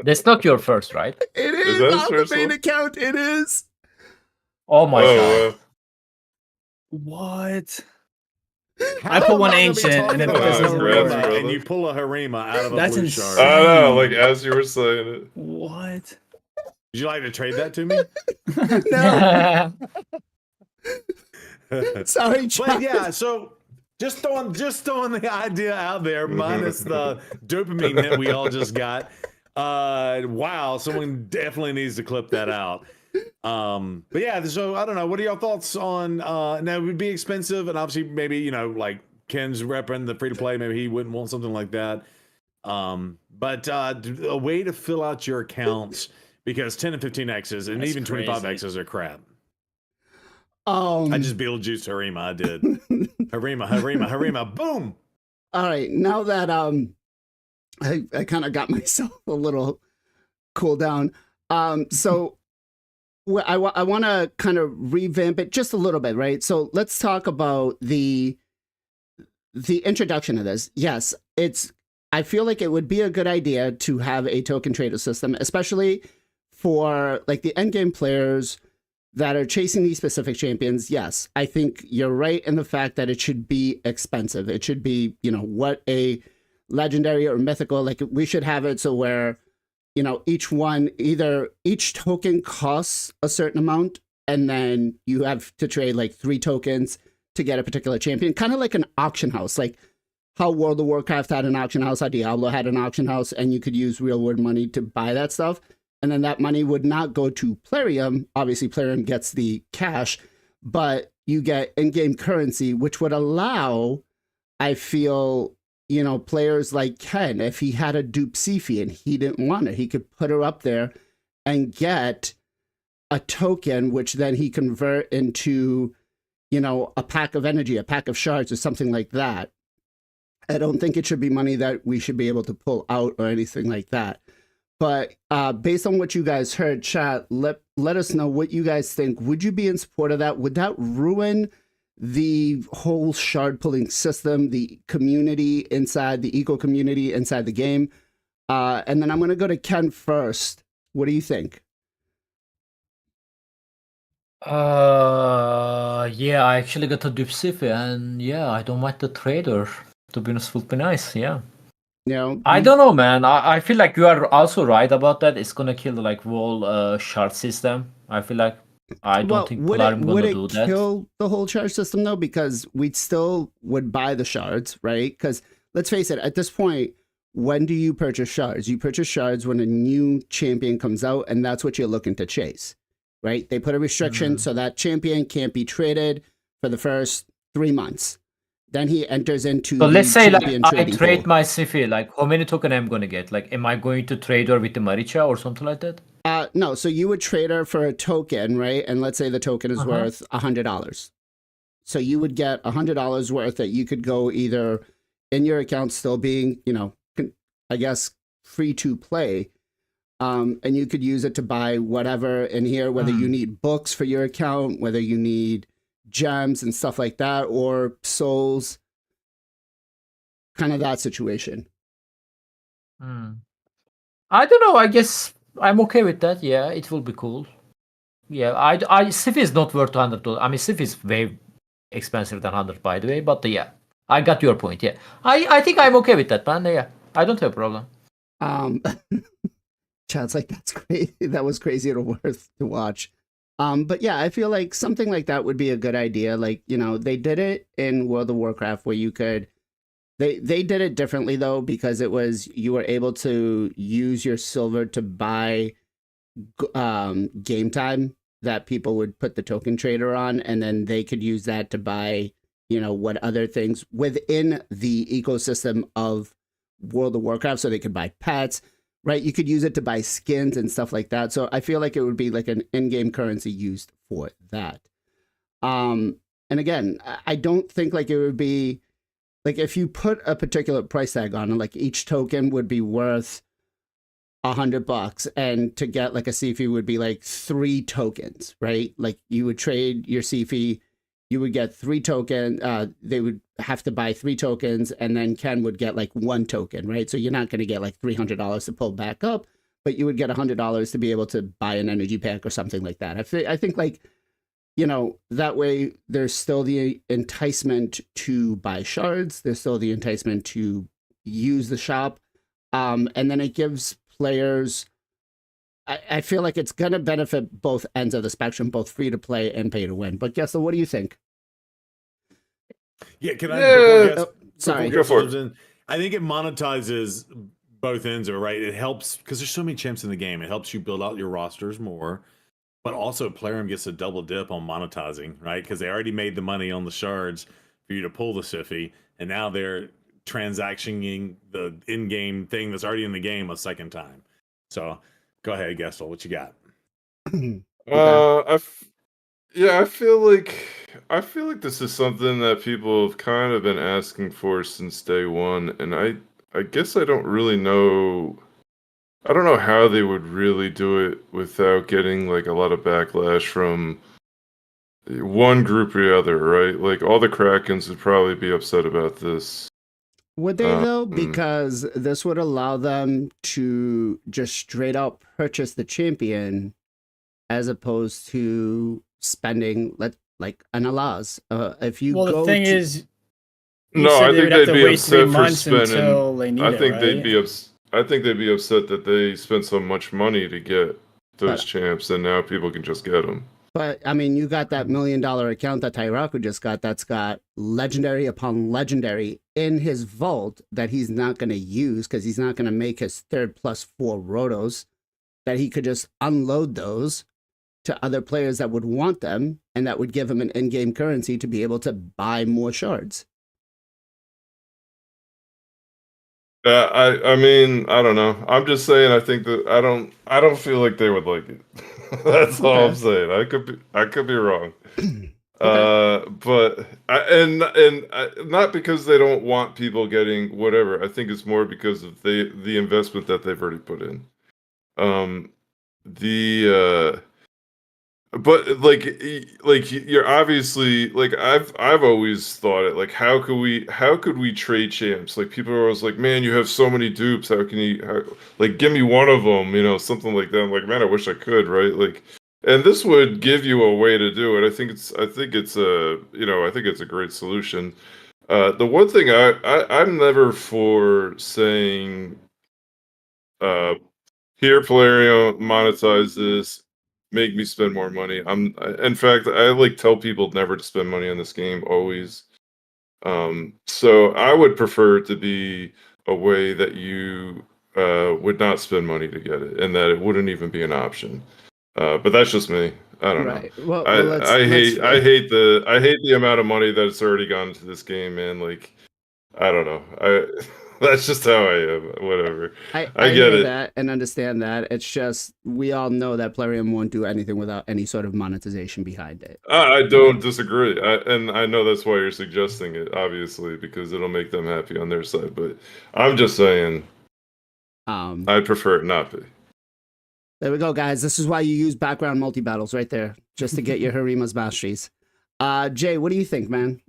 That's not your first, right? It is that on the first main one? account. It is. Oh my God. What? How I put one long are we ancient, talking and if about it doesn't congrats, work, brother. and you pull a Harima out of a That's blue insane. shard? I know, like as you were saying it. What? Would you like to trade that to me? No, sorry, But John. yeah, so just throwing the idea out there, minus the dopamine hit we all just got. Wow, someone definitely needs to clip that out. But yeah, so I don't know. What are your thoughts on? Now it would be expensive, and obviously maybe like Ken's repping the free to play. Maybe he wouldn't want something like that. But a way to fill out your accounts, because 10 and 15x's and That's even crazy. 25x's are crap. I just Beetlejuice Harima. I did. Harima. Boom. All right, now that I kind of got myself a little cool down. So I want to kind of revamp it just a little bit, right? So let's talk about the introduction of this. Yes, I feel like it would be a good idea to have a token trader system, especially for like the endgame players that are chasing these specific champions. Yes, I think you're right in the fact that it should be expensive. It should be, what a legendary or mythical, like we should have it so where, each token costs a certain amount, and then you have to trade like 3 tokens to get a particular champion, kind of like an auction house, like how World of Warcraft had an auction house, how Diablo had an auction house, and you could use real world money to buy that stuff. And then that money would not go to Plarium. Obviously, Plarium gets the cash, but you get in-game currency, which would allow, I feel, players like Ken, if he had a dupe Sifi and he didn't want it, he could put her up there and get a token, which then he convert into, a pack of energy, a pack of shards, or something like that. I don't think it should be money that we should be able to pull out or anything like that. But based on what you guys heard, chat, let us know what you guys think. Would you be in support of that? Would that ruin the whole shard pulling system, the community inside, the eco community inside the game? And then I'm going to go to Ken first. What do you think? Yeah, I actually got a Dupsifi, and yeah, I don't mind the trader. To be honest, would be nice. Yeah. I don't know, man. I feel like you are also right about that. It's gonna kill the like whole shard system. I feel like I don't think Plarium gonna do that. Would it kill the whole shard system though? Because we still would buy the shards, right? Because let's face it, at this point, when do you purchase shards? You purchase shards when a new champion comes out, and that's what you're looking to chase, right? They put a restriction so that champion can't be traded for the first 3 months. Then he enters into. So let's say like I trading trade pool. my Sifi, like how many token I'm gonna get? Like, am I going to trade her with the Maricha or something like that? No, so you would trade her for a token, right? And let's say the token is worth $100. So you would get $100 worth that you could go either in your account still being, I guess, free to play. And you could use it to buy whatever in here, whether you need books for your account, whether you need gems and stuff like that, or souls, kind of that situation. I don't know. I guess I'm okay with that. Yeah, it will be cool. Yeah, Sifi is not worth $100. I mean, Sifi is way expensive than 100, by the way. But yeah, I got your point. Yeah, I think I'm okay with that, man. Yeah, I don't have a problem. Chad's like, that's crazy. That was crazy or worth to watch. But yeah, I feel like something like that would be a good idea. Like, they did it in World of Warcraft where you could, they did it differently though, because it was, you were able to use your silver to buy game time that people would put the token trader on, and then they could use that to buy, what other things within the ecosystem of World of Warcraft. So they could buy pets. Right, you could use it to buy skins and stuff like that. So I feel like it would be like an in-game currency used for that. And again, I don't think like it would be like if you put a particular price tag on it, like each token would be worth $100, and to get like a Sifi would be like 3 tokens, right? Like you would trade your Sifi, you would get 3 tokens. They would have to buy 3 tokens, and then Ken would get like 1 token, right? So you're not going to get like $300 to pull back up, but you would get $100 to be able to buy an energy pack or something like that. I think like, that way there's still the enticement to buy shards. There's still the enticement to use the shop. And then it gives players, I feel like it's going to benefit both ends of the spectrum, both free to play and pay to win. But Gessel, what do you think? Yeah, can I? Sorry. Go for it. I think it monetizes both ends of it, right? It helps because there's so many champs in the game. It helps you build out your rosters more, but also Plarium gets a double dip on monetizing, right? Because they already made the money on the shards for you to pull the Sifi, and now they're transactioning the in-game thing that's already in the game a second time. So go ahead, Gessel, what you got? I feel like this is something that people have kind of been asking for since day one, and I guess I don't really know. I don't know how they would really do it without getting like a lot of backlash from one group or the other, right? Like all the Krakens would probably be upset about this. Would they though? Because this would allow them to just straight up purchase the champion, as opposed to spending like an Alaz. If you the thing is, I think they'd be upset for until they need I think it, right? I think they'd be upset that they spent so much money to get those champs, and now people can just get them. But I mean, you got that $1 million account that Tyraku just got. That's got legendary upon legendary in his vault that he's not going to use because he's not going to make his 3rd +4 rotos. That he could just unload those, to other players that would want them, and that would give him an in-game currency to be able to buy more shards. I mean, I don't know. I'm just saying. I think that I don't feel like they would like it. That's all I'm saying. I could be wrong. But not because they don't want people getting whatever. I think it's more because of the investment that they've already put in. But like you're obviously like I've always thought it like how could we trade champs? Like people are always like, man, you have so many dupes. How can you like give me one of them? You know, something like that. I'm like, man, I wish I could, right? Like, and this would give you a way to do it. I think it's a great solution. The one thing I'm never for saying, here, Teleria, monetize this, make me spend more money. In fact, I like tell people never to spend money on this game, always. So I would prefer it to be a way that you would not spend money to get it, and that it wouldn't even be an option. But that's just me. I don't know. Well, I hate the amount of money that's already gone into this game, man. Like, I don't know. That's just how I am. Whatever. I get hear it. that and understand that. It's just we all know that Plarium won't do anything without any sort of monetization behind it. I don't disagree. And I know that's why you're suggesting it, obviously, because it'll make them happy on their side. But I'm just saying, I prefer it not be. There we go, guys. This is why you use background multi-battles right there, just to get your Harima's masteries. Jay, what do you think, man?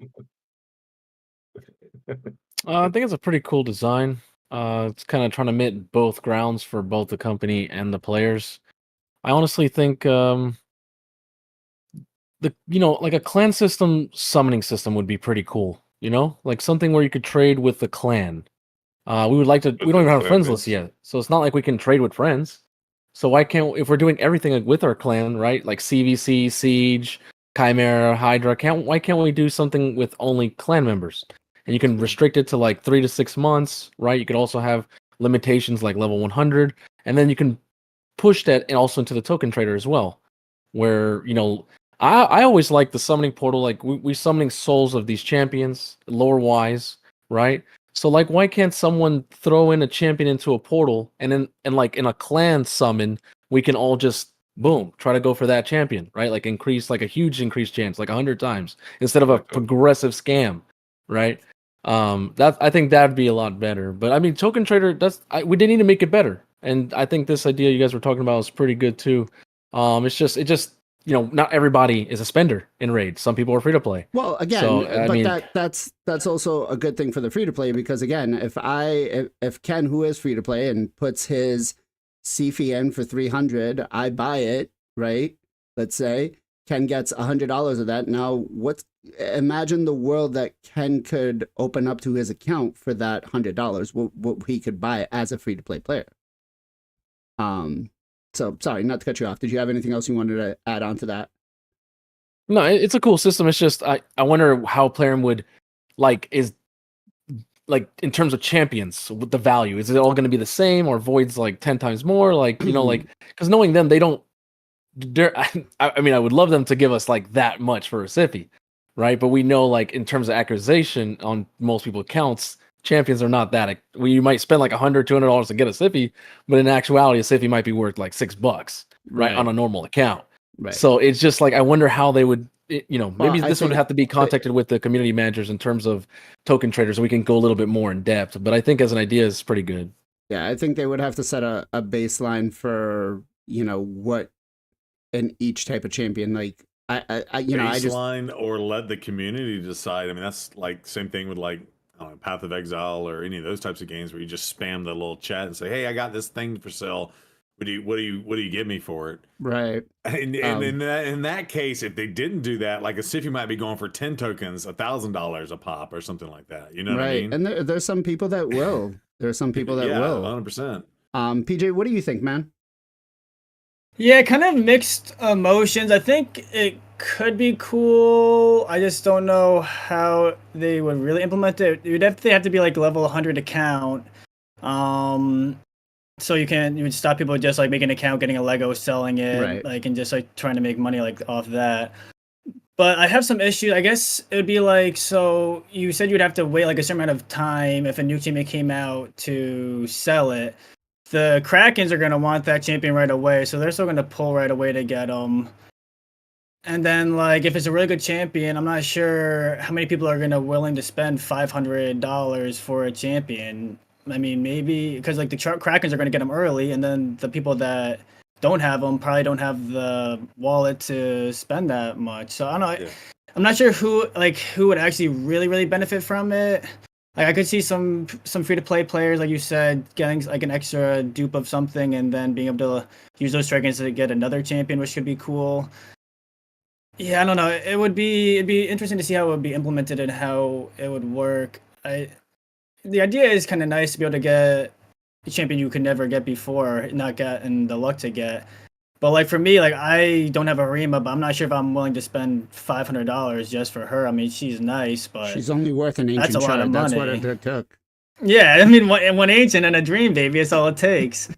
I think it's a pretty cool design. It's kind of trying to meet both grounds for both the company and the players. I honestly think like a clan system summoning system would be pretty cool. Like something where you could trade with the clan. We don't even have a friends list yet, so it's not like we can trade with friends. So why can't, if we're doing everything with our clan, right? Like CVC, Siege, Chimera, Hydra, why can't we do something with only clan members? And you can restrict it to like 3 to 6 months, right? You could also have limitations like level 100, and then you can push that and also into the token trader as well. Where I always like the summoning portal. Like we summoning souls of these champions, lore wise, right? So like, why can't someone throw in a champion into a portal, and like in a clan summon, we can all just boom try to go for that champion, right? Like increase like a huge increased chance, like 100 times instead of a progressive scam, right? I think that'd be a lot better. But I mean, token trader, we didn't need to make it better, and I think this idea you guys were talking about is pretty good too. It just not everybody is a spender in Raid. Some people are free to play. Well, again, that's also a good thing for the free to play, because again, if Ken, who is free to play and puts his CFI in for 300, I buy it, right? Let's say Ken gets $100 of that. Now, imagine the world that Ken could open up to his account for that $100. What he could buy as a free to play player. So sorry, not to cut you off. Did you have anything else you wanted to add on to that? No, it's a cool system. It's just I wonder how Plarium would is in terms of champions with the value. Is it all going to be the same, or Void's like 10 times more? Because knowing them, they don't. I mean, I would love them to give us like that much for a Siffy, right? But we know like in terms of accusation on most people's accounts, champions are not that. You might spend like $100, $200 to get a Siffy, but in actuality, a Siffy might be worth like $6, right, on a normal account. Right. So it's just like I wonder how they would, maybe this would have to be contacted with the community managers in terms of token traders, so we can go a little bit more in depth. But I think as an idea, it's pretty good. Yeah, I think they would have to set a baseline for what in each type of champion. Like baseline, or let the community decide. I mean, that's like same thing with like Path of Exile or any of those types of games where you just spam the little chat and say, "Hey, I got this thing for sale. What do you give me for it?" Right. And in that case, if they didn't do that, like a Siffy might be going for 10 tokens, $1,000 a pop or something like that. You know what I mean? And there's some people that will. There are some people that will. 100%. PJ, what do you think, man? Yeah, kind of mixed emotions. I think it could be cool. I just don't know how they would really implement it. It would definitely have to be like level 100 account. so you would stop people just like making an account, getting a Lego, selling it, Right. like, and just like trying to make money like off that. But I have some issues. I guess it would be like, so you said you'd have to wait like a certain amount of time if a new champion came out to sell it. The Krakens are going to want that champion right away, so they're still going to pull right away to get them. And then, like, if it's a really good champion, I'm not sure how many people are going to willing to spend $500 for a champion. I mean, maybe because like the Krakens are going to get them early, and then the people that don't have them probably don't have the wallet to spend that much. So I don't know. Yeah. I'm not sure who would actually really benefit from it. Like I could see some free to play players, like you said, getting like an extra dupe of something, and then being able to use those dragons to get another champion, which could be cool. Yeah, I don't know. It'd be interesting to see how it would be implemented and how it would work. The idea is kind of nice to be able to get a champion you could never get before, not getting the luck to get. But like for me, like I don't have a Harima, but I'm not sure if I'm willing to spend $500 just for her. I mean, she's nice, but She's only worth an that's ancient a lot shard. of That's what money. it took. Yeah, I mean, one ancient and a dream baby, that's all it takes.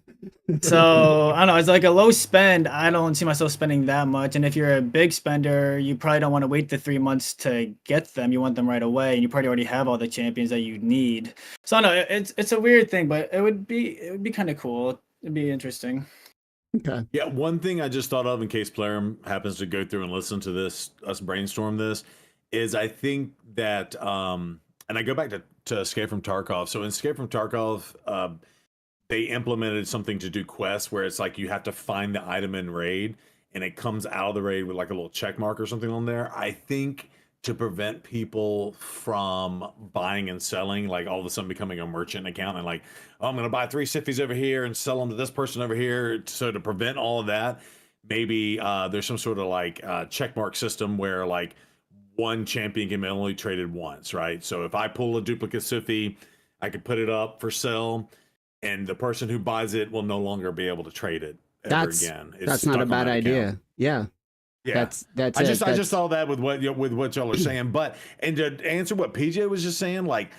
So I don't know. It's like a low spend. I don't see myself spending that much. And if you're a big spender, you probably don't want to wait the 3 months to get them. You want them right away, and you probably already have all the champions that you need. So I don't know. It's a weird thing, but it would be kind of cool. It'd be interesting. Okay. Yeah, one thing I just thought of in case Plarium happens to go through and listen to this, us brainstorm this, is I think that, and I go back to Escape from Tarkov. So in Escape from Tarkov, they implemented something to do quests where it's like you have to find the item in raid and it comes out of the raid with like a little check mark or something on there. I think to prevent people from buying and selling, like all of a sudden becoming a merchant account and like, oh, I'm going to buy 3 Sifis over here and sell them to this person over here. So to prevent all of that, maybe there's some sort of like check mark system where like one champion can be only traded once, right? So if I pull a duplicate Sifi, I could put it up for sale, and the person who buys it will no longer be able to trade it ever again. It's That's not stuck a on bad that idea. account. Yeah. Yeah, That's I it. just saw that with what y'all are saying. But and to answer what PJ was just saying, like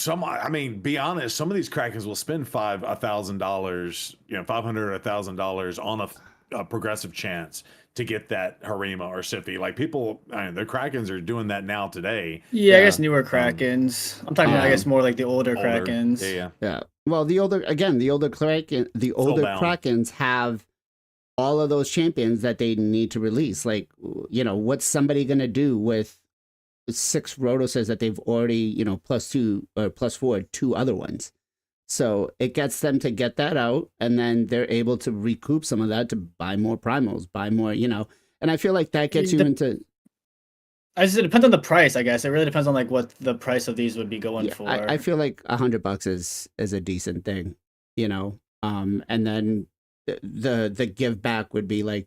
I mean, be honest, some of these Krakens will spend $500 or $1,000 on a progressive chance to get that Harima or Sifi. Like people, I mean, the Krakens are doing that now today. Yeah, I Yeah. guess newer Krakens. I'm talking about, I guess, more like the older Older. Krakens. Yeah. Yeah. Well, the older Soulbound. Krakens have all of those champions that they need to release. Like, what's somebody gonna do with 6 Rhodoses that they've already, +2 or +4 2 other ones? So it gets them to get that out, and then they're able to recoup some of that to buy more primals, buy more, and I feel like that gets you into. I just, it depends on the price, I guess. It really depends on like what the price of these would be going Yeah, for. I feel like $100 is a decent thing, and then the give back would be like,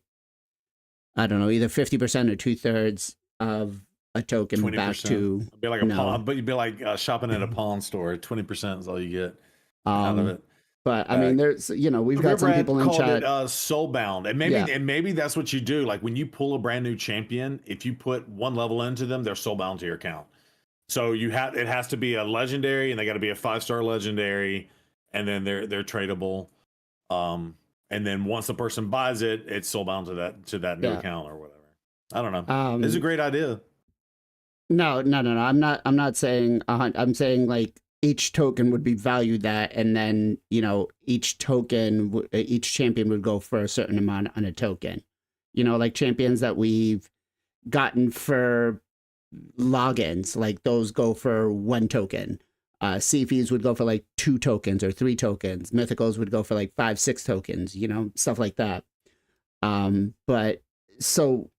I don't know, either 50% or 2/3 of a token back 20%. to. It'd be like a pawn, but you'd be like shopping at a pawn store. 20% is all you get out of it. But I mean, there's we've got some people in called chat. it Soulbound, and maybe that's what you do. Like when you pull a brand new champion, if you put 1 level into them, they're soulbound to your account. So it has to be a legendary, and they got to be a 5-star legendary, and then they're tradable. And then once the person buys it, it's soulbound to that new account or whatever. I don't know. This is a great idea. No. I'm not saying I'm saying like each token would be valued that, and then each champion would go for a certain amount on a token. Like champions that we've gotten for logins, like those go for 1 token. CFs would go for like 2 tokens or 3 tokens. Mythicals would go for like 5-6 tokens. Stuff like that. But so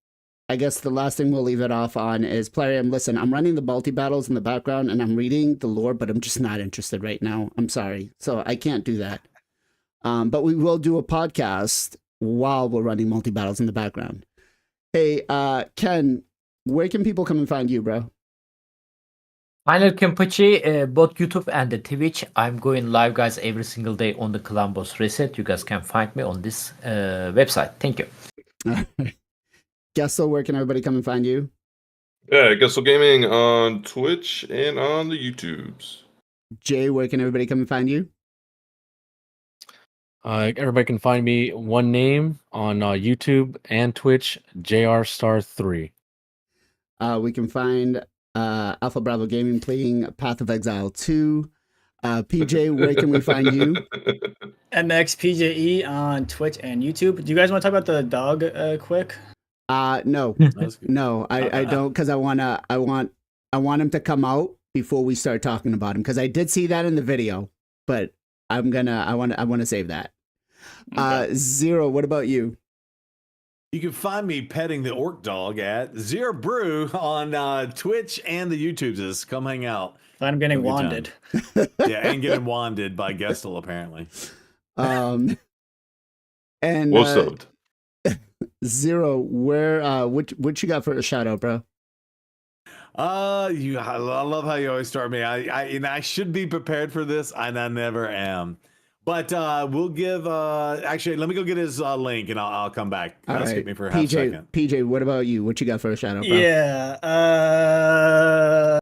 I guess the last thing we'll leave it off on is Plarium. Listen, I'm running the multi battles in the background and I'm reading the lore, but I'm just not interested right now. I'm sorry. So I can't do that. But we will do a podcast while we're running multi battles in the background. Hey, Ken, where can people come and find you, bro? Final Kenpachi, both YouTube and the Twitch. I'm going live, guys, every single day on the Clan Boss Reset. You guys can find me on this website. Thank you. Gessel, where can everybody come and find you? Yeah, Gessel Gaming on Twitch and on the YouTubes. Jay, where can everybody come and find you? Everybody can find me one name on YouTube and Twitch, JRStar3. We can find Alpha Bravo Gaming playing Path of Exile 2. PJ, where can we find you? MXPJE on Twitch and YouTube. Do you guys want to talk about the dog quick? No, That's good. no, I don't, because I want him to come out before we start talking about him, because I did see that in the video, but I want to save that. Zero, what about you? You can find me petting the orc dog at Zero Brew on Twitch and the YouTubes. Come hang out. I'm getting Have a good wanded. Yeah, and getting wanded by Gestel apparently. And Well subbed. Zero, where what you got for a shout out, bro? I love how you always start me. I should be prepared for this, and I never am. But we'll give. Actually, let me go get his link, and I'll come back. All right. Skip me for a half second. PJ, what about you? What you got for a shout out, bro? Yeah.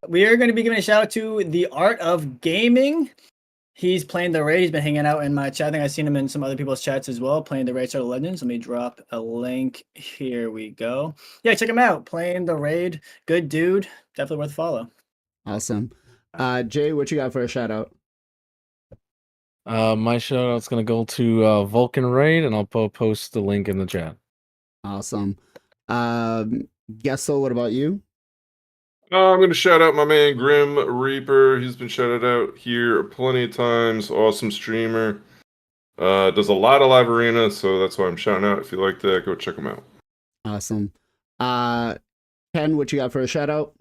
We are going to be giving a shout out to The Art of Gaming. He's playing the raid. He's been hanging out in my chat. I think I've seen him in some other people's chats as well, playing the raid Star of Legends. Let me drop a link. Here we go. Yeah, check him out. Playing the raid. Good dude. Definitely worth a follow. Awesome. Jay, what you got for a shout out? My shout out's going to go to Vulcan Raid, and I'll post the link in the chat. Awesome. Gessel, what about you? I'm going to shout out my man Grim Reaper. He's been shouted out here plenty of times. Awesome streamer. Does a lot of live arena, so that's why I'm shouting out. If you like that, go check him out. Awesome. Ken, what you got for a shout out?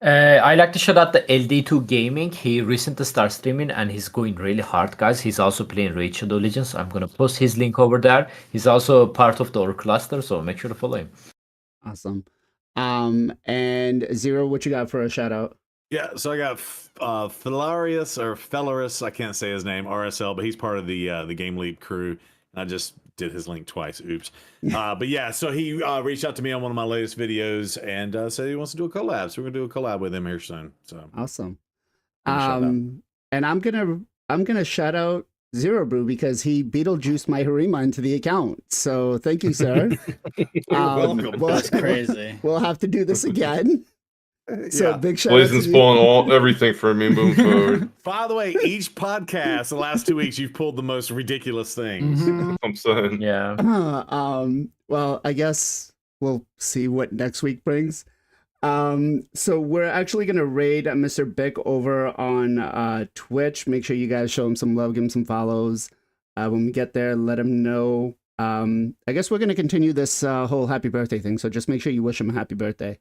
I like to shout out the LD2 Gaming. He recently started streaming and he's going really hard, guys. He's also playing Raid Shadow Legends. I'm going to post his link over there. He's also part of the Orc cluster, so make sure to follow him. Awesome. And Zero, what you got for a shout out? Yeah, so I got Felarius, I can't say his name, RSL, but he's part of the Game Leap crew. And I just did his link twice. Oops. But yeah, so he reached out to me on one of my latest videos and said he wants to do a collab. So we're gonna do a collab with him here soon. So Awesome. Shout out. And I'm gonna shout out Zero Brew because he Beetlejuiced my Harima into the account. So thank you, sir. You're welcome. That's crazy. We'll have to do this again. So Yeah. big shout out to Blazing's you. pulling everything for me moving forward. By the way, each podcast the last 2 weeks you've pulled the most ridiculous things. Mhm. I'm saying. Yeah. Well, I guess we'll see what next week brings. So we're actually gonna raid Mr. Bick over on Twitch. Make sure you guys show him some love, give him some follows. When we get there, let him know. I guess we're gonna continue this whole happy birthday thing. So just make sure you wish him a happy birthday.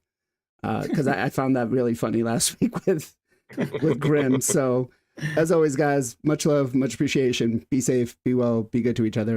Because I found that really funny last week with Grim. So as always, guys, much love, much appreciation. Be safe, be well, be good to each other.